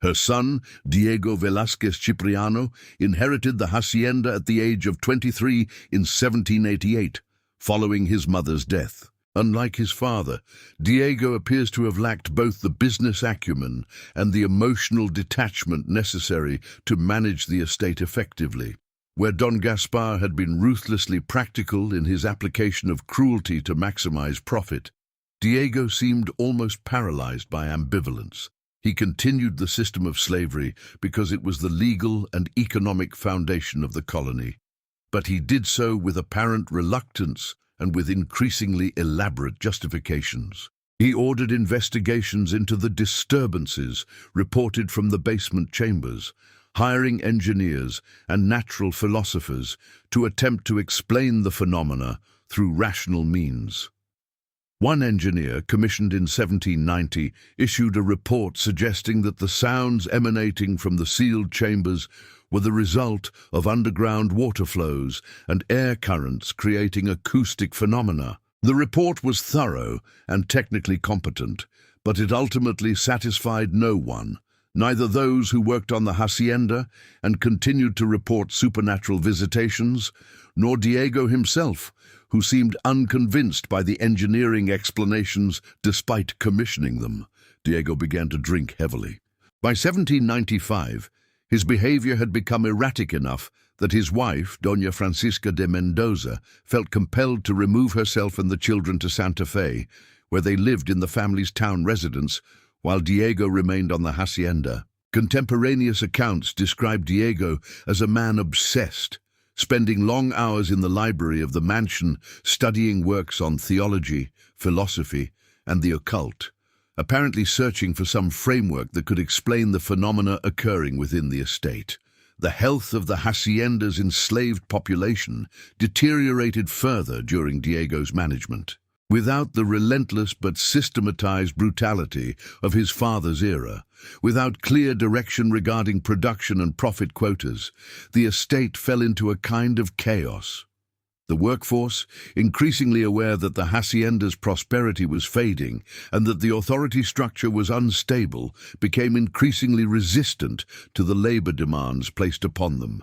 Her son, Diego Velázquez Cipriano, inherited the hacienda at the age of 23 in 1788, following his mother's death. Unlike his father, Diego appears to have lacked both the business acumen and the emotional detachment necessary to manage the estate effectively. Where Don Gaspar had been ruthlessly practical in his application of cruelty to maximize profit, Diego seemed almost paralyzed by ambivalence. He continued the system of slavery because it was the legal and economic foundation of the colony, but he did so with apparent reluctance and with increasingly elaborate justifications. He ordered investigations into the disturbances reported from the basement chambers, hiring engineers and natural philosophers to attempt to explain the phenomena through rational means. One engineer, commissioned in 1790, issued a report suggesting that the sounds emanating from the sealed chambers were the result of underground water flows and air currents creating acoustic phenomena. The report was thorough and technically competent, but it ultimately satisfied no one, neither those who worked on the hacienda and continued to report supernatural visitations, nor Diego himself, who seemed unconvinced by the engineering explanations despite commissioning them. Diego began to drink heavily. By 1795, his behavior had become erratic enough that his wife, Doña Francisca de Mendoza, felt compelled to remove herself and the children to Santa Fe, where they lived in the family's town residence, while Diego remained on the hacienda. Contemporaneous accounts describe Diego as a man obsessed, spending long hours in the library of the mansion studying works on theology, philosophy, and the occult, apparently searching for some framework that could explain the phenomena occurring within the estate. The health of the hacienda's enslaved population deteriorated further during Diego's management. Without the relentless but systematized brutality of his father's era, without clear direction regarding production and profit quotas, the estate fell into a kind of chaos. The workforce, increasingly aware that the hacienda's prosperity was fading and that the authority structure was unstable, became increasingly resistant to the labor demands placed upon them.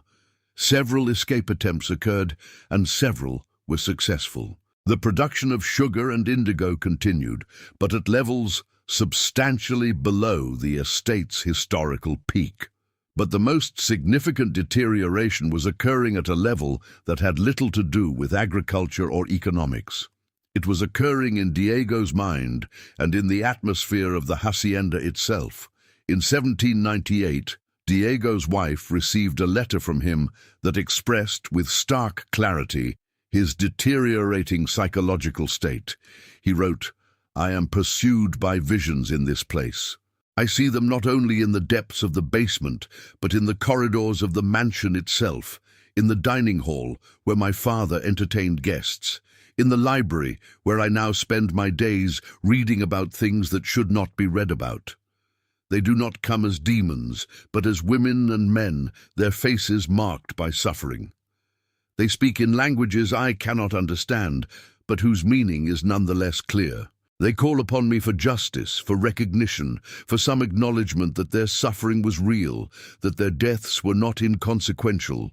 Several escape attempts occurred, and several were successful. The production of sugar and indigo continued, but at levels substantially below the estate's historical peak. But the most significant deterioration was occurring at a level that had little to do with agriculture or economics. It was occurring in Diego's mind and in the atmosphere of the hacienda itself. In 1798, Diego's wife received a letter from him that expressed with stark clarity his deteriorating psychological state. He wrote, "I am pursued by visions in this place. I see them not only in the depths of the basement, but in the corridors of the mansion itself, in the dining hall where my father entertained guests, in the library where I now spend my days reading about things that should not be read about. They do not come as demons, but as women and men, their faces marked by suffering. They speak in languages I cannot understand, but whose meaning is nonetheless clear. They call upon me for justice, for recognition, for some acknowledgement that their suffering was real, that their deaths were not inconsequential.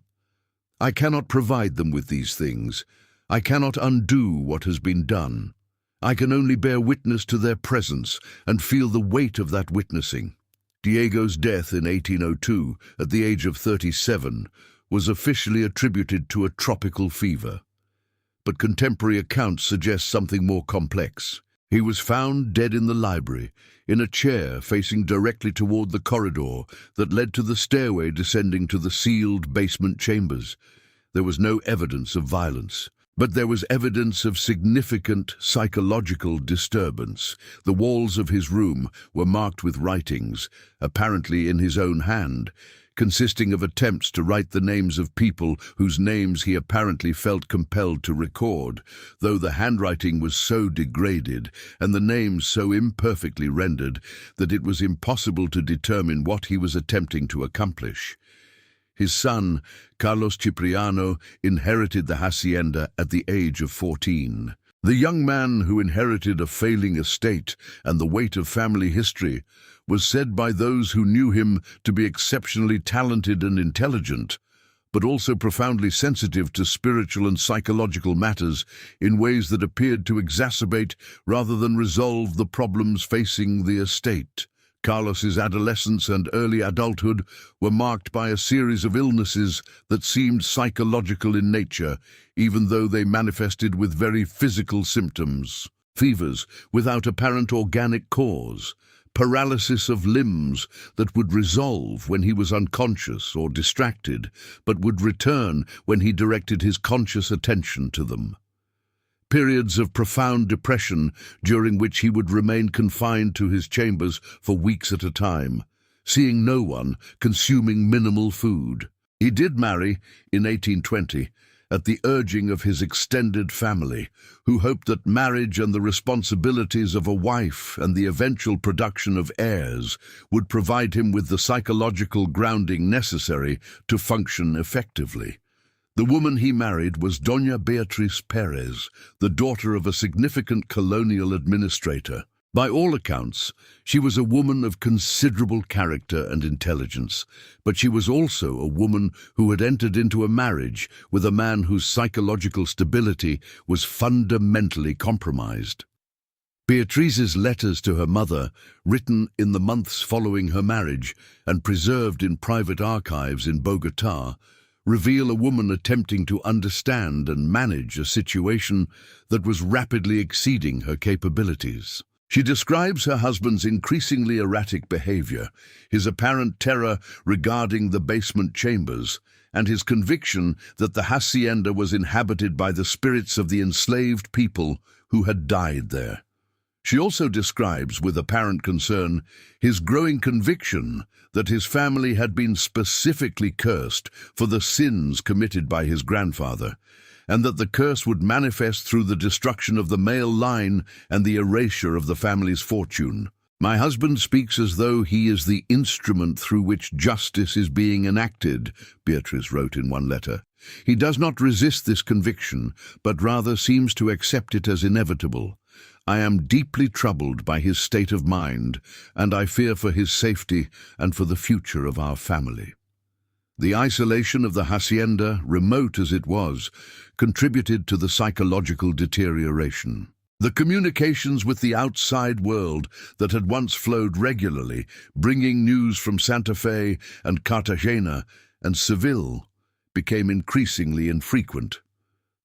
I cannot provide them with these things. I cannot undo what has been done. I can only bear witness to their presence and feel the weight of that witnessing." Diego's death in 1802, at the age of 37, was officially attributed to a tropical fever. But contemporary accounts suggest something more complex. He was found dead in the library, in a chair facing directly toward the corridor that led to the stairway descending to the sealed basement chambers. There was no evidence of violence, but there was evidence of significant psychological disturbance. The walls of his room were marked with writings, apparently in his own hand, consisting of attempts to write the names of people whose names he apparently felt compelled to record, though the handwriting was so degraded and the names so imperfectly rendered that it was impossible to determine what he was attempting to accomplish. His son, Carlos Cipriano, inherited the hacienda at the age of 14. The young man who inherited a failing estate and the weight of family history was said by those who knew him to be exceptionally talented and intelligent, but also profoundly sensitive to spiritual and psychological matters in ways that appeared to exacerbate rather than resolve the problems facing the estate. Carlos's adolescence and early adulthood were marked by a series of illnesses that seemed psychological in nature, even though they manifested with very physical symptoms. Fevers without apparent organic cause, paralysis of limbs that would resolve when he was unconscious or distracted, but would return when he directed his conscious attention to them. Periods of profound depression during which he would remain confined to his chambers for weeks at a time, seeing no one, consuming minimal food. He did marry in 1820, at the urging of his extended family, who hoped that marriage and the responsibilities of a wife and the eventual production of heirs would provide him with the psychological grounding necessary to function effectively. The woman he married was Doña Beatriz Perez, the daughter of a significant colonial administrator. By all accounts, she was a woman of considerable character and intelligence, but she was also a woman who had entered into a marriage with a man whose psychological stability was fundamentally compromised. Beatriz's letters to her mother, written in the months following her marriage and preserved in private archives in Bogotá, reveal a woman attempting to understand and manage a situation that was rapidly exceeding her capabilities. She describes her husband's increasingly erratic behavior, his apparent terror regarding the basement chambers, and his conviction that the hacienda was inhabited by the spirits of the enslaved people who had died there. She also describes, with apparent concern, his growing conviction that his family had been specifically cursed for the sins committed by his grandfather, and that the curse would manifest through the destruction of the male line and the erasure of the family's fortune. "My husband speaks as though he is the instrument through which justice is being enacted," Beatrice wrote in one letter. "He does not resist this conviction, but rather seems to accept it as inevitable. I am deeply troubled by his state of mind, and I fear for his safety and for the future of our family." The isolation of the hacienda, remote as it was, contributed to the psychological deterioration. The communications with the outside world that had once flowed regularly, bringing news from Santa Fe and Cartagena and Seville, became increasingly infrequent.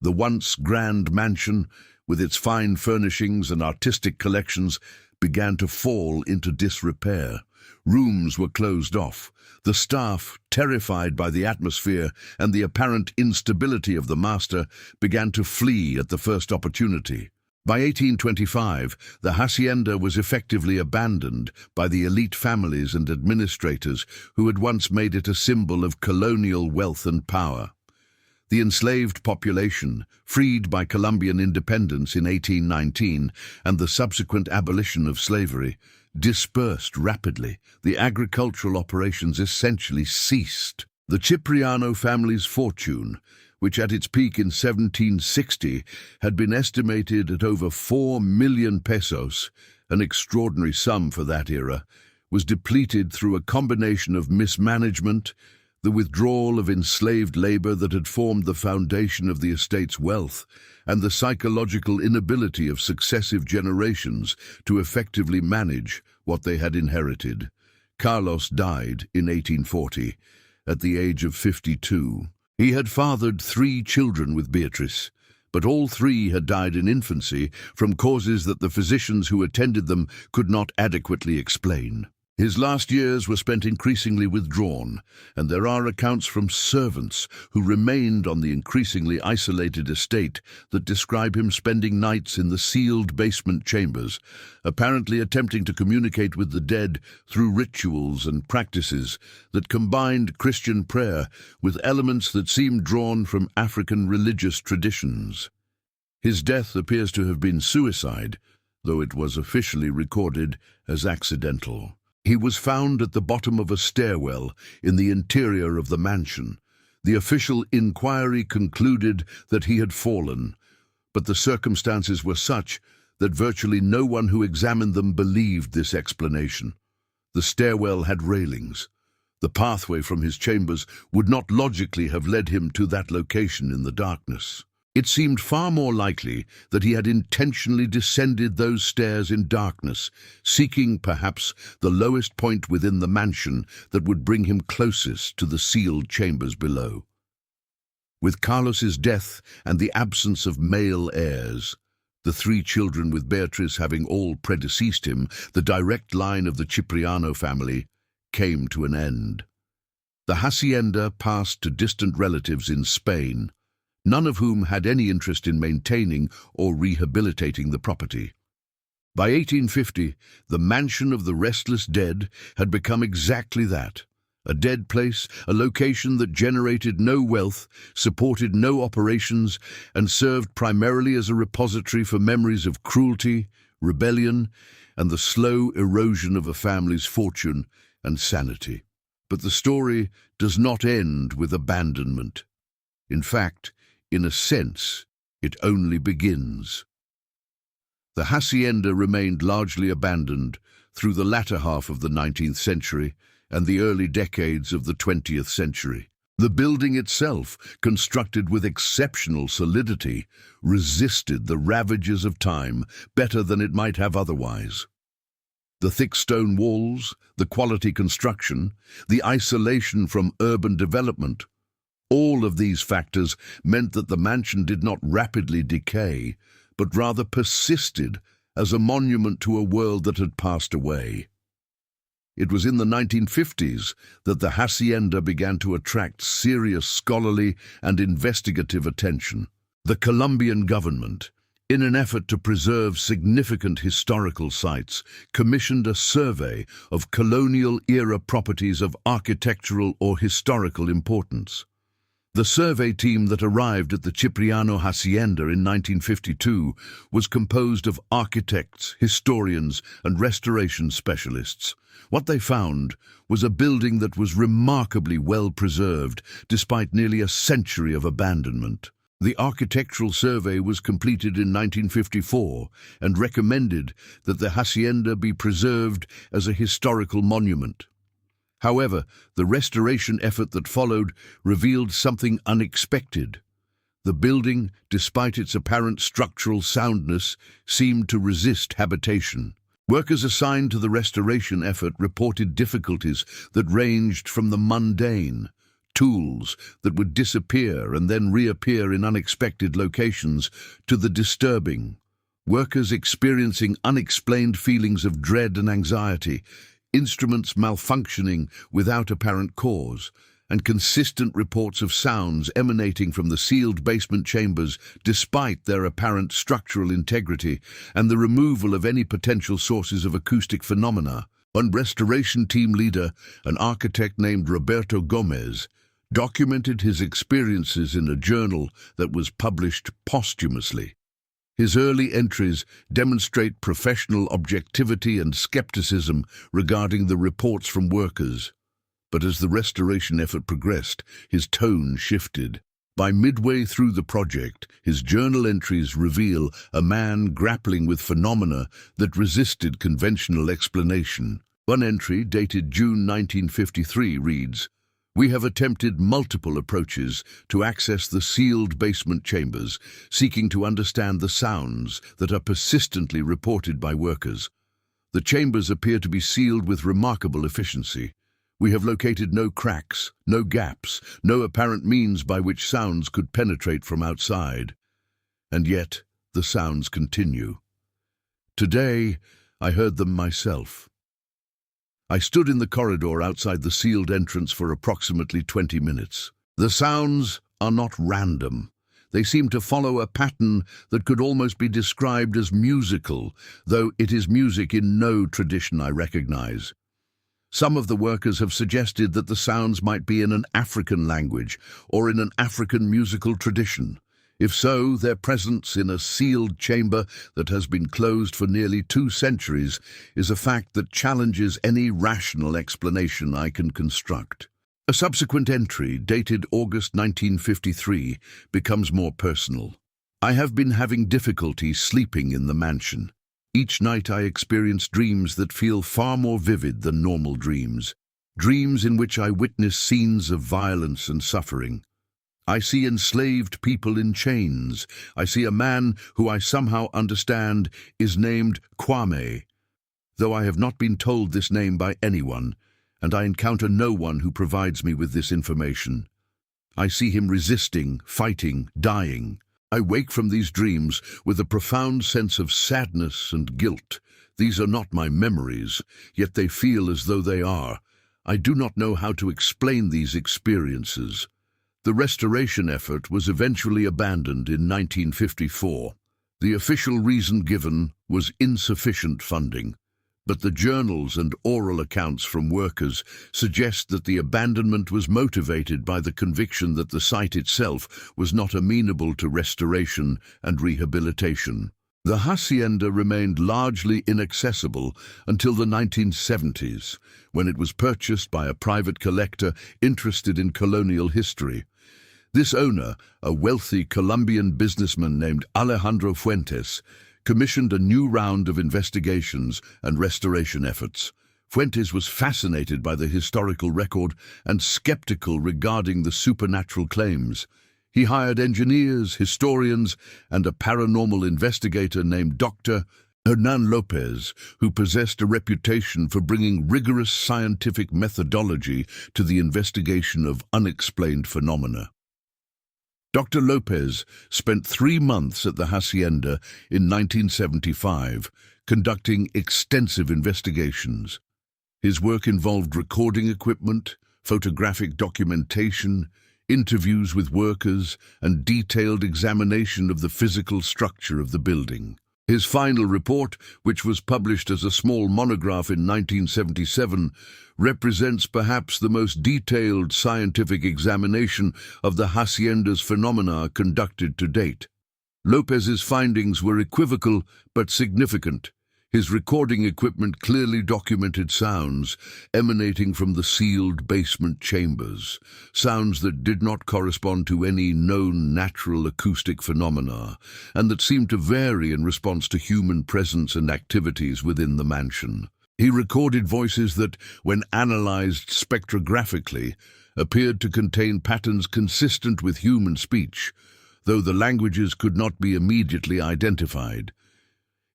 The once grand mansion, with its fine furnishings and artistic collections, began to fall into disrepair. Rooms were closed off. The staff, terrified by the atmosphere and the apparent instability of the master, began to flee at the first opportunity. By 1825, the hacienda was effectively abandoned by the elite families and administrators who had once made it a symbol of colonial wealth and power. The enslaved population, freed by Colombian independence in 1819 and the subsequent abolition of slavery, dispersed rapidly. The agricultural operations essentially ceased. The Cipriano family's fortune, which at its peak in 1760 had been estimated at over 4 million pesos, an extraordinary sum for that era, was depleted through a combination of mismanagement, the withdrawal of enslaved labor that had formed the foundation of the estate's wealth, and the psychological inability of successive generations to effectively manage what they had inherited. Carlos died in 1840, at the age of 52. He had fathered 3 children with Beatrice, but all 3 had died in infancy from causes that the physicians who attended them could not adequately explain. His last years were spent increasingly withdrawn, and there are accounts from servants who remained on the increasingly isolated estate that describe him spending nights in the sealed basement chambers, apparently attempting to communicate with the dead through rituals and practices that combined Christian prayer with elements that seemed drawn from African religious traditions. His death appears to have been suicide, though it was officially recorded as accidental. He was found at the bottom of a stairwell in the interior of the mansion. The official inquiry concluded that he had fallen, but the circumstances were such that virtually no one who examined them believed this explanation. The stairwell had railings. The pathway from his chambers would not logically have led him to that location in the darkness. It seemed far more likely that he had intentionally descended those stairs in darkness, seeking, perhaps, the lowest point within the mansion that would bring him closest to the sealed chambers below. With Carlos's death and the absence of male heirs, the 3 children with Beatrice having all predeceased him, the direct line of the Cipriano family came to an end. The hacienda passed to distant relatives in Spain, none of whom had any interest in maintaining or rehabilitating the property. By 1850, the mansion of the restless dead had become exactly that, a dead place, a location that generated no wealth, supported no operations, and served primarily as a repository for memories of cruelty, rebellion, and the slow erosion of a family's fortune and sanity. But the story does not end with abandonment. In fact, in a sense, it only begins. The hacienda remained largely abandoned through the latter half of the 19th century and the early decades of the 20th century. The building itself, constructed with exceptional solidity, resisted the ravages of time better than it might have otherwise. The thick stone walls, the quality construction, the isolation from urban development, all of these factors meant that the mansion did not rapidly decay, but rather persisted as a monument to a world that had passed away. It was in the 1950s that the hacienda began to attract serious scholarly and investigative attention. The Colombian government, in an effort to preserve significant historical sites, commissioned a survey of colonial-era properties of architectural or historical importance. The survey team that arrived at the Cipriano Hacienda in 1952 was composed of architects, historians, and restoration specialists. What they found was a building that was remarkably well preserved despite nearly a century of abandonment. The architectural survey was completed in 1954 and recommended that the hacienda be preserved as a historical monument. However, the restoration effort that followed revealed something unexpected. The building, despite its apparent structural soundness, seemed to resist habitation. Workers assigned to the restoration effort reported difficulties that ranged from the mundane, tools that would disappear and then reappear in unexpected locations, to the disturbing, workers experiencing unexplained feelings of dread and anxiety, instruments malfunctioning without apparent cause, and consistent reports of sounds emanating from the sealed basement chambers despite their apparent structural integrity and the removal of any potential sources of acoustic phenomena. One restoration team leader, an architect named Roberto Gomez, documented his experiences in a journal that was published posthumously. His early entries demonstrate professional objectivity and skepticism regarding the reports from workers. But as the restoration effort progressed, his tone shifted. By midway through the project, his journal entries reveal a man grappling with phenomena that resisted conventional explanation. One entry, dated June 1953, reads, "We have attempted multiple approaches to access the sealed basement chambers, seeking to understand the sounds that are persistently reported by workers. The chambers appear to be sealed with remarkable efficiency. We have located no cracks, no gaps, no apparent means by which sounds could penetrate from outside. And yet, the sounds continue. Today, I heard them myself. I stood in the corridor outside the sealed entrance for approximately 20 minutes. The sounds are not random. They seem to follow a pattern that could almost be described as musical, though it is music in no tradition I recognize. Some of the workers have suggested that the sounds might be in an African language or in an African musical tradition. If so, their presence in a sealed chamber that has been closed for nearly 2 centuries is a fact that challenges any rational explanation I can construct. A subsequent entry, dated August 1953, becomes more personal. I have been having difficulty sleeping in the mansion. Each night I experience dreams that feel far more vivid than normal dreams. Dreams in which I witness scenes of violence and suffering. I see enslaved people in chains. I see a man who I somehow understand is named Kwame, though I have not been told this name by anyone, and I encounter no one who provides me with this information. I see him resisting, fighting, dying. I wake from these dreams with a profound sense of sadness and guilt. These are not my memories, yet they feel as though they are. I do not know how to explain these experiences. The restoration effort was eventually abandoned in 1954. The official reason given was insufficient funding, but the journals and oral accounts from workers suggest that the abandonment was motivated by the conviction that the site itself was not amenable to restoration and rehabilitation. The hacienda remained largely inaccessible until the 1970s, when it was purchased by a private collector interested in colonial history. This owner, a wealthy Colombian businessman named Alejandro Fuentes, commissioned a new round of investigations and restoration efforts. Fuentes was fascinated by the historical record and skeptical regarding the supernatural claims. He hired engineers, historians, and a paranormal investigator named Dr. Hernan Lopez, who possessed a reputation for bringing rigorous scientific methodology to the investigation of unexplained phenomena. Dr. Lopez spent 3 months at the hacienda in 1975, conducting extensive investigations. His work involved recording equipment, photographic documentation, interviews with workers, and detailed examination of the physical structure of the building. His final report, which was published as a small monograph in 1977, represents perhaps the most detailed scientific examination of the hacienda's phenomena conducted to date. Lopez's findings were equivocal but significant. His recording equipment clearly documented sounds emanating from the sealed basement chambers, sounds that did not correspond to any known natural acoustic phenomena, and that seemed to vary in response to human presence and activities within the mansion. He recorded voices that, when analyzed spectrographically, appeared to contain patterns consistent with human speech, though the languages could not be immediately identified.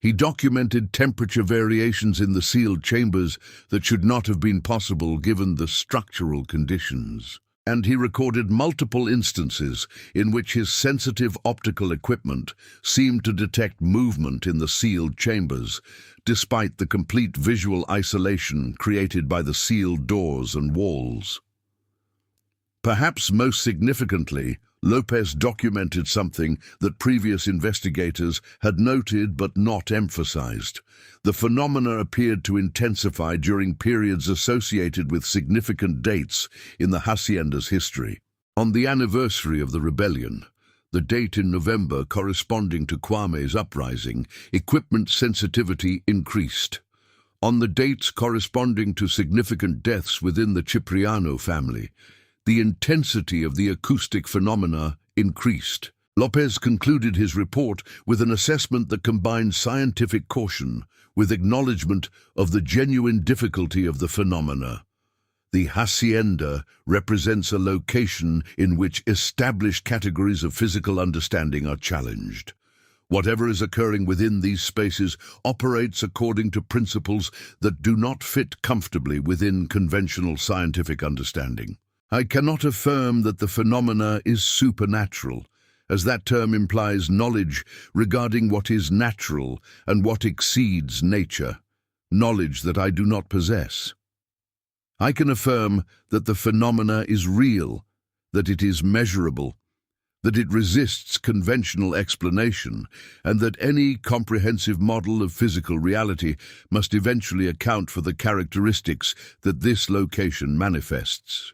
He documented temperature variations in the sealed chambers that should not have been possible given the structural conditions. And he recorded multiple instances in which his sensitive optical equipment seemed to detect movement in the sealed chambers, despite the complete visual isolation created by the sealed doors and walls. Perhaps most significantly, Lopez documented something that previous investigators had noted but not emphasized. The phenomena appeared to intensify during periods associated with significant dates in the hacienda's history. On the anniversary of the rebellion, the date in November corresponding to Kwame's uprising, equipment sensitivity increased. On the dates corresponding to significant deaths within the Cipriano family, the intensity of the acoustic phenomena increased. Lopez concluded his report with an assessment that combined scientific caution with acknowledgement of the genuine difficulty of the phenomena. The hacienda represents a location in which established categories of physical understanding are challenged. Whatever is occurring within these spaces operates according to principles that do not fit comfortably within conventional scientific understanding. I cannot affirm that the phenomena is supernatural, as that term implies knowledge regarding what is natural and what exceeds nature, knowledge that I do not possess. I can affirm that the phenomena is real, that it is measurable, that it resists conventional explanation, and that any comprehensive model of physical reality must eventually account for the characteristics that this location manifests.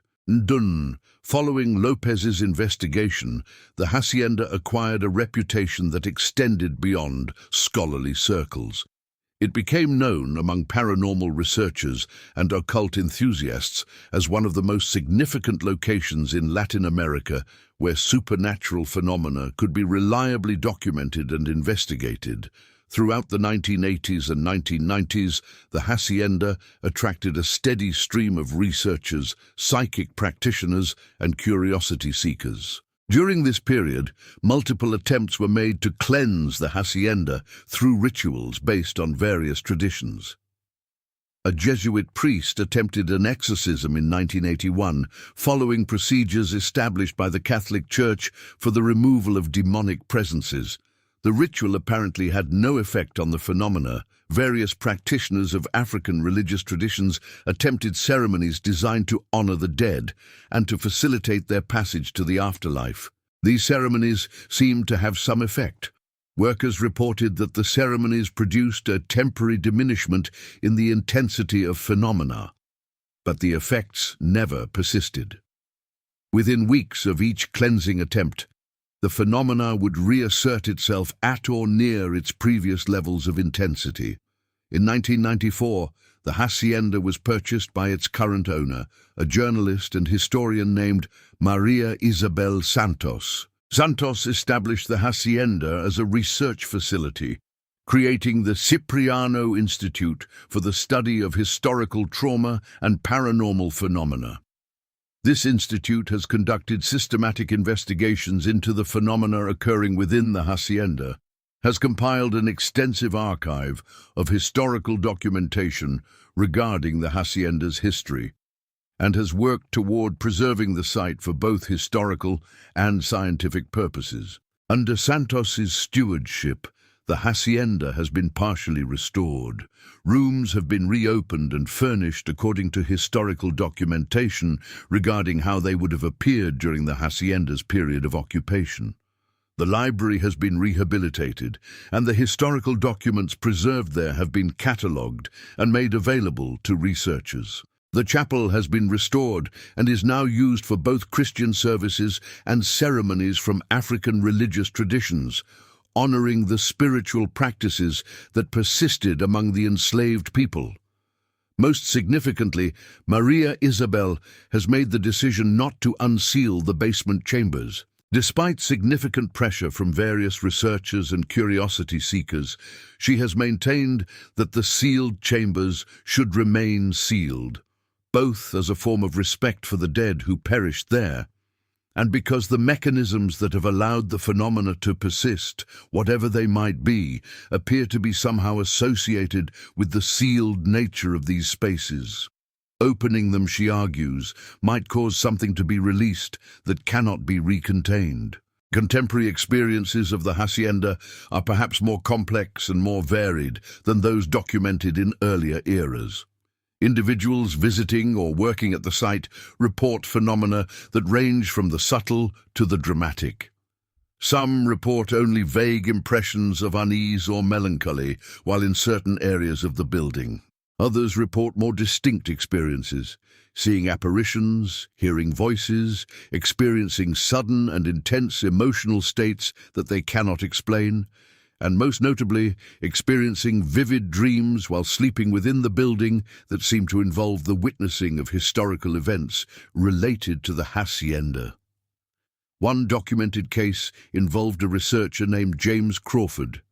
Following Lopez's investigation, the hacienda acquired a reputation that extended beyond scholarly circles. It became known among paranormal researchers and occult enthusiasts as one of the most significant locations in Latin America where supernatural phenomena could be reliably documented and investigated. Throughout the 1980s and 1990s, the hacienda attracted a steady stream of researchers, psychic practitioners, and curiosity seekers. During this period, multiple attempts were made to cleanse the hacienda through rituals based on various traditions. A Jesuit priest attempted an exorcism in 1981, following procedures established by the Catholic Church for the removal of demonic presences. The ritual apparently had no effect on the phenomena. Various practitioners of African religious traditions attempted ceremonies designed to honor the dead and to facilitate their passage to the afterlife. These ceremonies seemed to have some effect. Workers reported that the ceremonies produced a temporary diminishment in the intensity of phenomena, but the effects never persisted. Within weeks of each cleansing attempt, the phenomena would reassert itself at or near its previous levels of intensity. In 1994, the hacienda was purchased by its current owner, a journalist and historian named Maria Isabel Santos. Santos established the hacienda as a research facility, creating the Cipriano Institute for the study of historical trauma and paranormal phenomena. This institute has conducted systematic investigations into the phenomena occurring within the hacienda, has compiled an extensive archive of historical documentation regarding the hacienda's history, and has worked toward preserving the site for both historical and scientific purposes. Under Santos's stewardship, The hacienda has been partially restored. Rooms have been reopened and furnished according to historical documentation regarding how they would have appeared during the hacienda's period of occupation. The library has been rehabilitated, and the historical documents preserved there have been catalogued and made available to researchers. The chapel has been restored and is now used for both Christian services and ceremonies from African religious traditions, honoring the spiritual practices that persisted among the enslaved people. Most significantly, Maria Isabel has made the decision not to unseal the basement chambers. Despite significant pressure from various researchers and curiosity seekers, she has maintained that the sealed chambers should remain sealed, both as a form of respect for the dead who perished there, and because the mechanisms that have allowed the phenomena to persist, whatever they might be, appear to be somehow associated with the sealed nature of these spaces. Opening them, she argues, might cause something to be released that cannot be recontained. Contemporary experiences of the hacienda are perhaps more complex and more varied than those documented in earlier eras. Individuals visiting or working at the site report phenomena that range from the subtle to the dramatic. Some report only vague impressions of unease or melancholy while in certain areas of the building. Others report more distinct experiences, seeing apparitions, hearing voices, experiencing sudden and intense emotional states that they cannot explain, and most notably, experiencing vivid dreams while sleeping within the building that seem to involve the witnessing of historical events related to the hacienda. One documented case involved a researcher named James Crawford,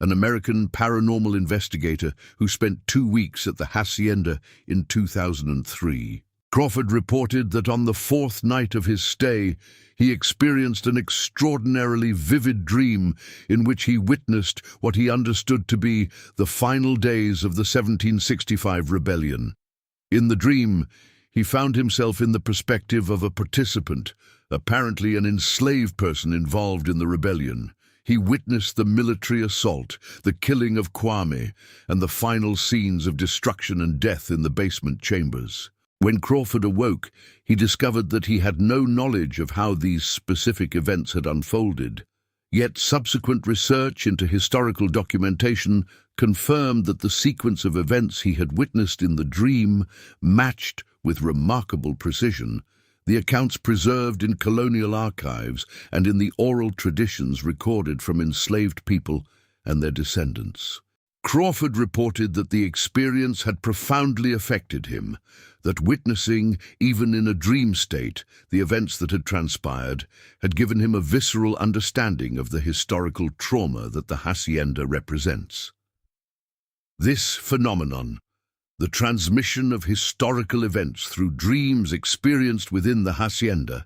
an American paranormal investigator who spent 2 weeks at the hacienda in 2003. Crawford reported that on the 4th night of his stay, he experienced an extraordinarily vivid dream in which he witnessed what he understood to be the final days of the 1765 rebellion. In the dream, he found himself in the perspective of a participant, apparently an enslaved person involved in the rebellion. He witnessed the military assault, the killing of Kwame, and the final scenes of destruction and death in the basement chambers. When Crawford awoke, he discovered that he had no knowledge of how these specific events had unfolded. Yet subsequent research into historical documentation confirmed that the sequence of events he had witnessed in the dream matched, with remarkable precision, the accounts preserved in colonial archives and in the oral traditions recorded from enslaved people and their descendants. Crawford reported that the experience had profoundly affected him, that witnessing, even in a dream state, the events that had transpired had given him a visceral understanding of the historical trauma that the hacienda represents. This phenomenon, the transmission of historical events through dreams experienced within the hacienda,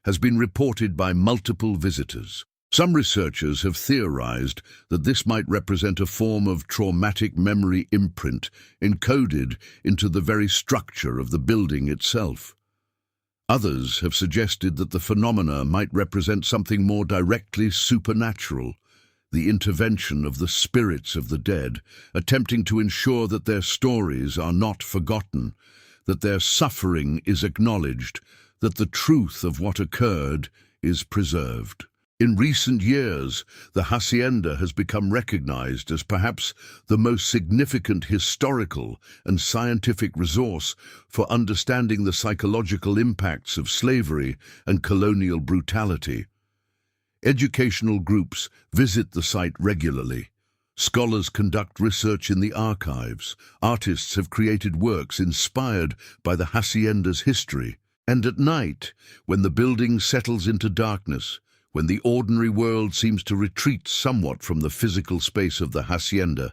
has been reported by multiple visitors. Some researchers have theorized that this might represent a form of traumatic memory imprint encoded into the very structure of the building itself. Others have suggested that the phenomena might represent something more directly supernatural, the intervention of the spirits of the dead, attempting to ensure that their stories are not forgotten, that their suffering is acknowledged, that the truth of what occurred is preserved. In recent years, the hacienda has become recognized as perhaps the most significant historical and scientific resource for understanding the psychological impacts of slavery and colonial brutality. Educational groups visit the site regularly. Scholars conduct research in the archives. Artists have created works inspired by the hacienda's history. And at night, when the building settles into darkness, when the ordinary world seems to retreat somewhat from the physical space of the hacienda,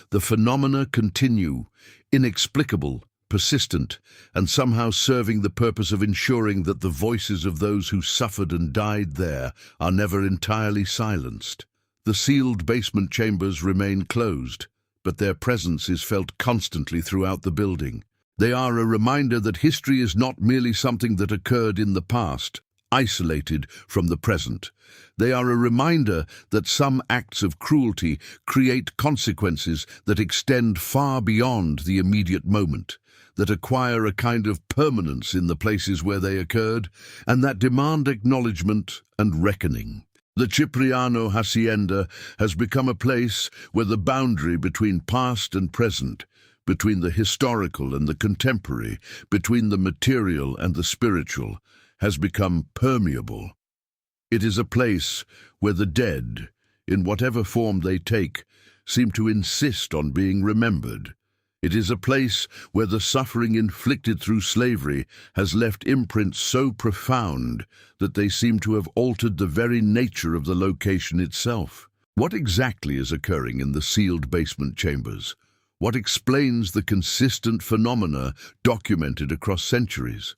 the phenomena continue, inexplicable, persistent, and somehow serving the purpose of ensuring that the voices of those who suffered and died there are never entirely silenced. The sealed basement chambers remain closed, but their presence is felt constantly throughout the building. They are a reminder that history is not merely something that occurred in the past, isolated from the present. They are a reminder that some acts of cruelty create consequences that extend far beyond the immediate moment, that acquire a kind of permanence in the places where they occurred, and that demand acknowledgement and reckoning. The Cipriano Hacienda has become a place where the boundary between past and present, between the historical and the contemporary, between the material and the spiritual, has become permeable. It is a place where the dead, in whatever form they take, seem to insist on being remembered. It is a place where the suffering inflicted through slavery has left imprints so profound that they seem to have altered the very nature of the location itself. What exactly is occurring in the sealed basement chambers? What explains the consistent phenomena documented across centuries?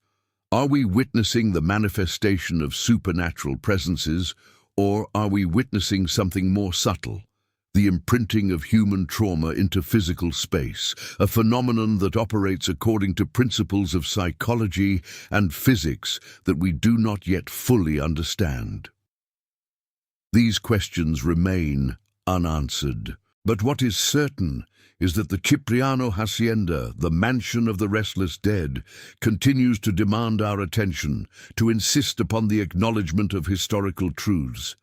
Are we witnessing the manifestation of supernatural presences, or are we witnessing something more subtle? The imprinting of human trauma into physical space, a phenomenon that operates according to principles of psychology and physics that we do not yet fully understand. These questions remain unanswered. But what is certain is that the Cipriano Hacienda, the mansion of the restless dead, continues to demand our attention, to insist upon the acknowledgement of historical truths,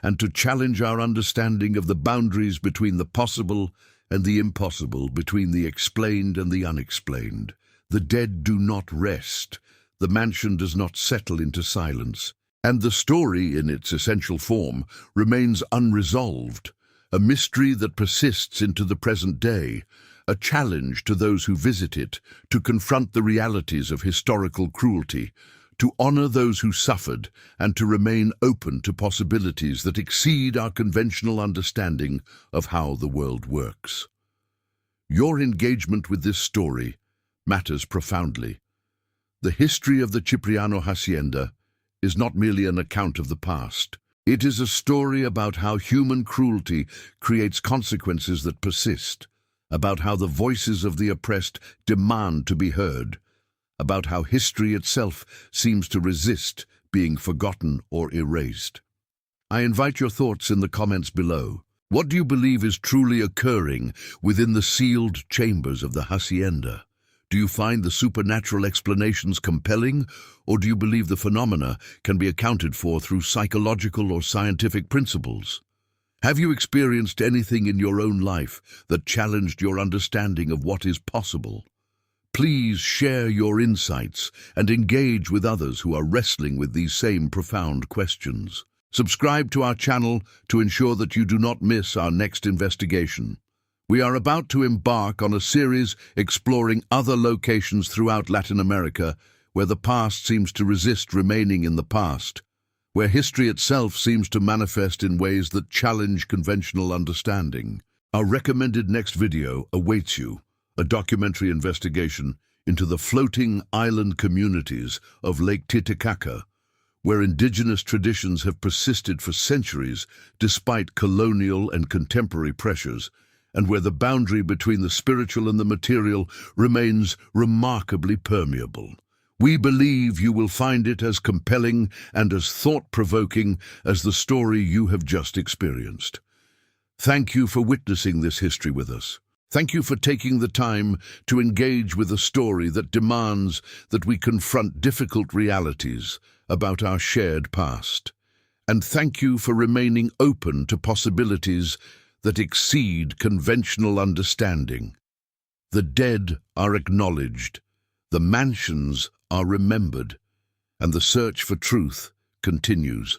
and to challenge our understanding of the boundaries between the possible and the impossible, between the explained and the unexplained. The dead do not rest, the mansion does not settle into silence, and the story, in its essential form, remains unresolved, a mystery that persists into the present day, a challenge to those who visit it to confront the realities of historical cruelty, to honor those who suffered, and to remain open to possibilities that exceed our conventional understanding of how the world works. Your engagement with this story matters profoundly. The history of the Cipriano Hacienda is not merely an account of the past. It is a story about how human cruelty creates consequences that persist, about how the voices of the oppressed demand to be heard, about how history itself seems to resist being forgotten or erased. I invite your thoughts in the comments below. What do you believe is truly occurring within the sealed chambers of the Hacienda? Do you find the supernatural explanations compelling, or do you believe the phenomena can be accounted for through psychological or scientific principles? Have you experienced anything in your own life that challenged your understanding of what is possible? Please share your insights and engage with others who are wrestling with these same profound questions. Subscribe to our channel to ensure that you do not miss our next investigation. We are about to embark on a series exploring other locations throughout Latin America where the past seems to resist remaining in the past, where history itself seems to manifest in ways that challenge conventional understanding. Our recommended next video awaits you. A documentary investigation into the floating island communities of Lake Titicaca, where indigenous traditions have persisted for centuries despite colonial and contemporary pressures, and where the boundary between the spiritual and the material remains remarkably permeable. We believe you will find it as compelling and as thought-provoking as the story you have just experienced. Thank you for witnessing this history with us. Thank you for taking the time to engage with a story that demands that we confront difficult realities about our shared past. And thank you for remaining open to possibilities that exceed conventional understanding. The dead are acknowledged, the mansions are remembered, and the search for truth continues.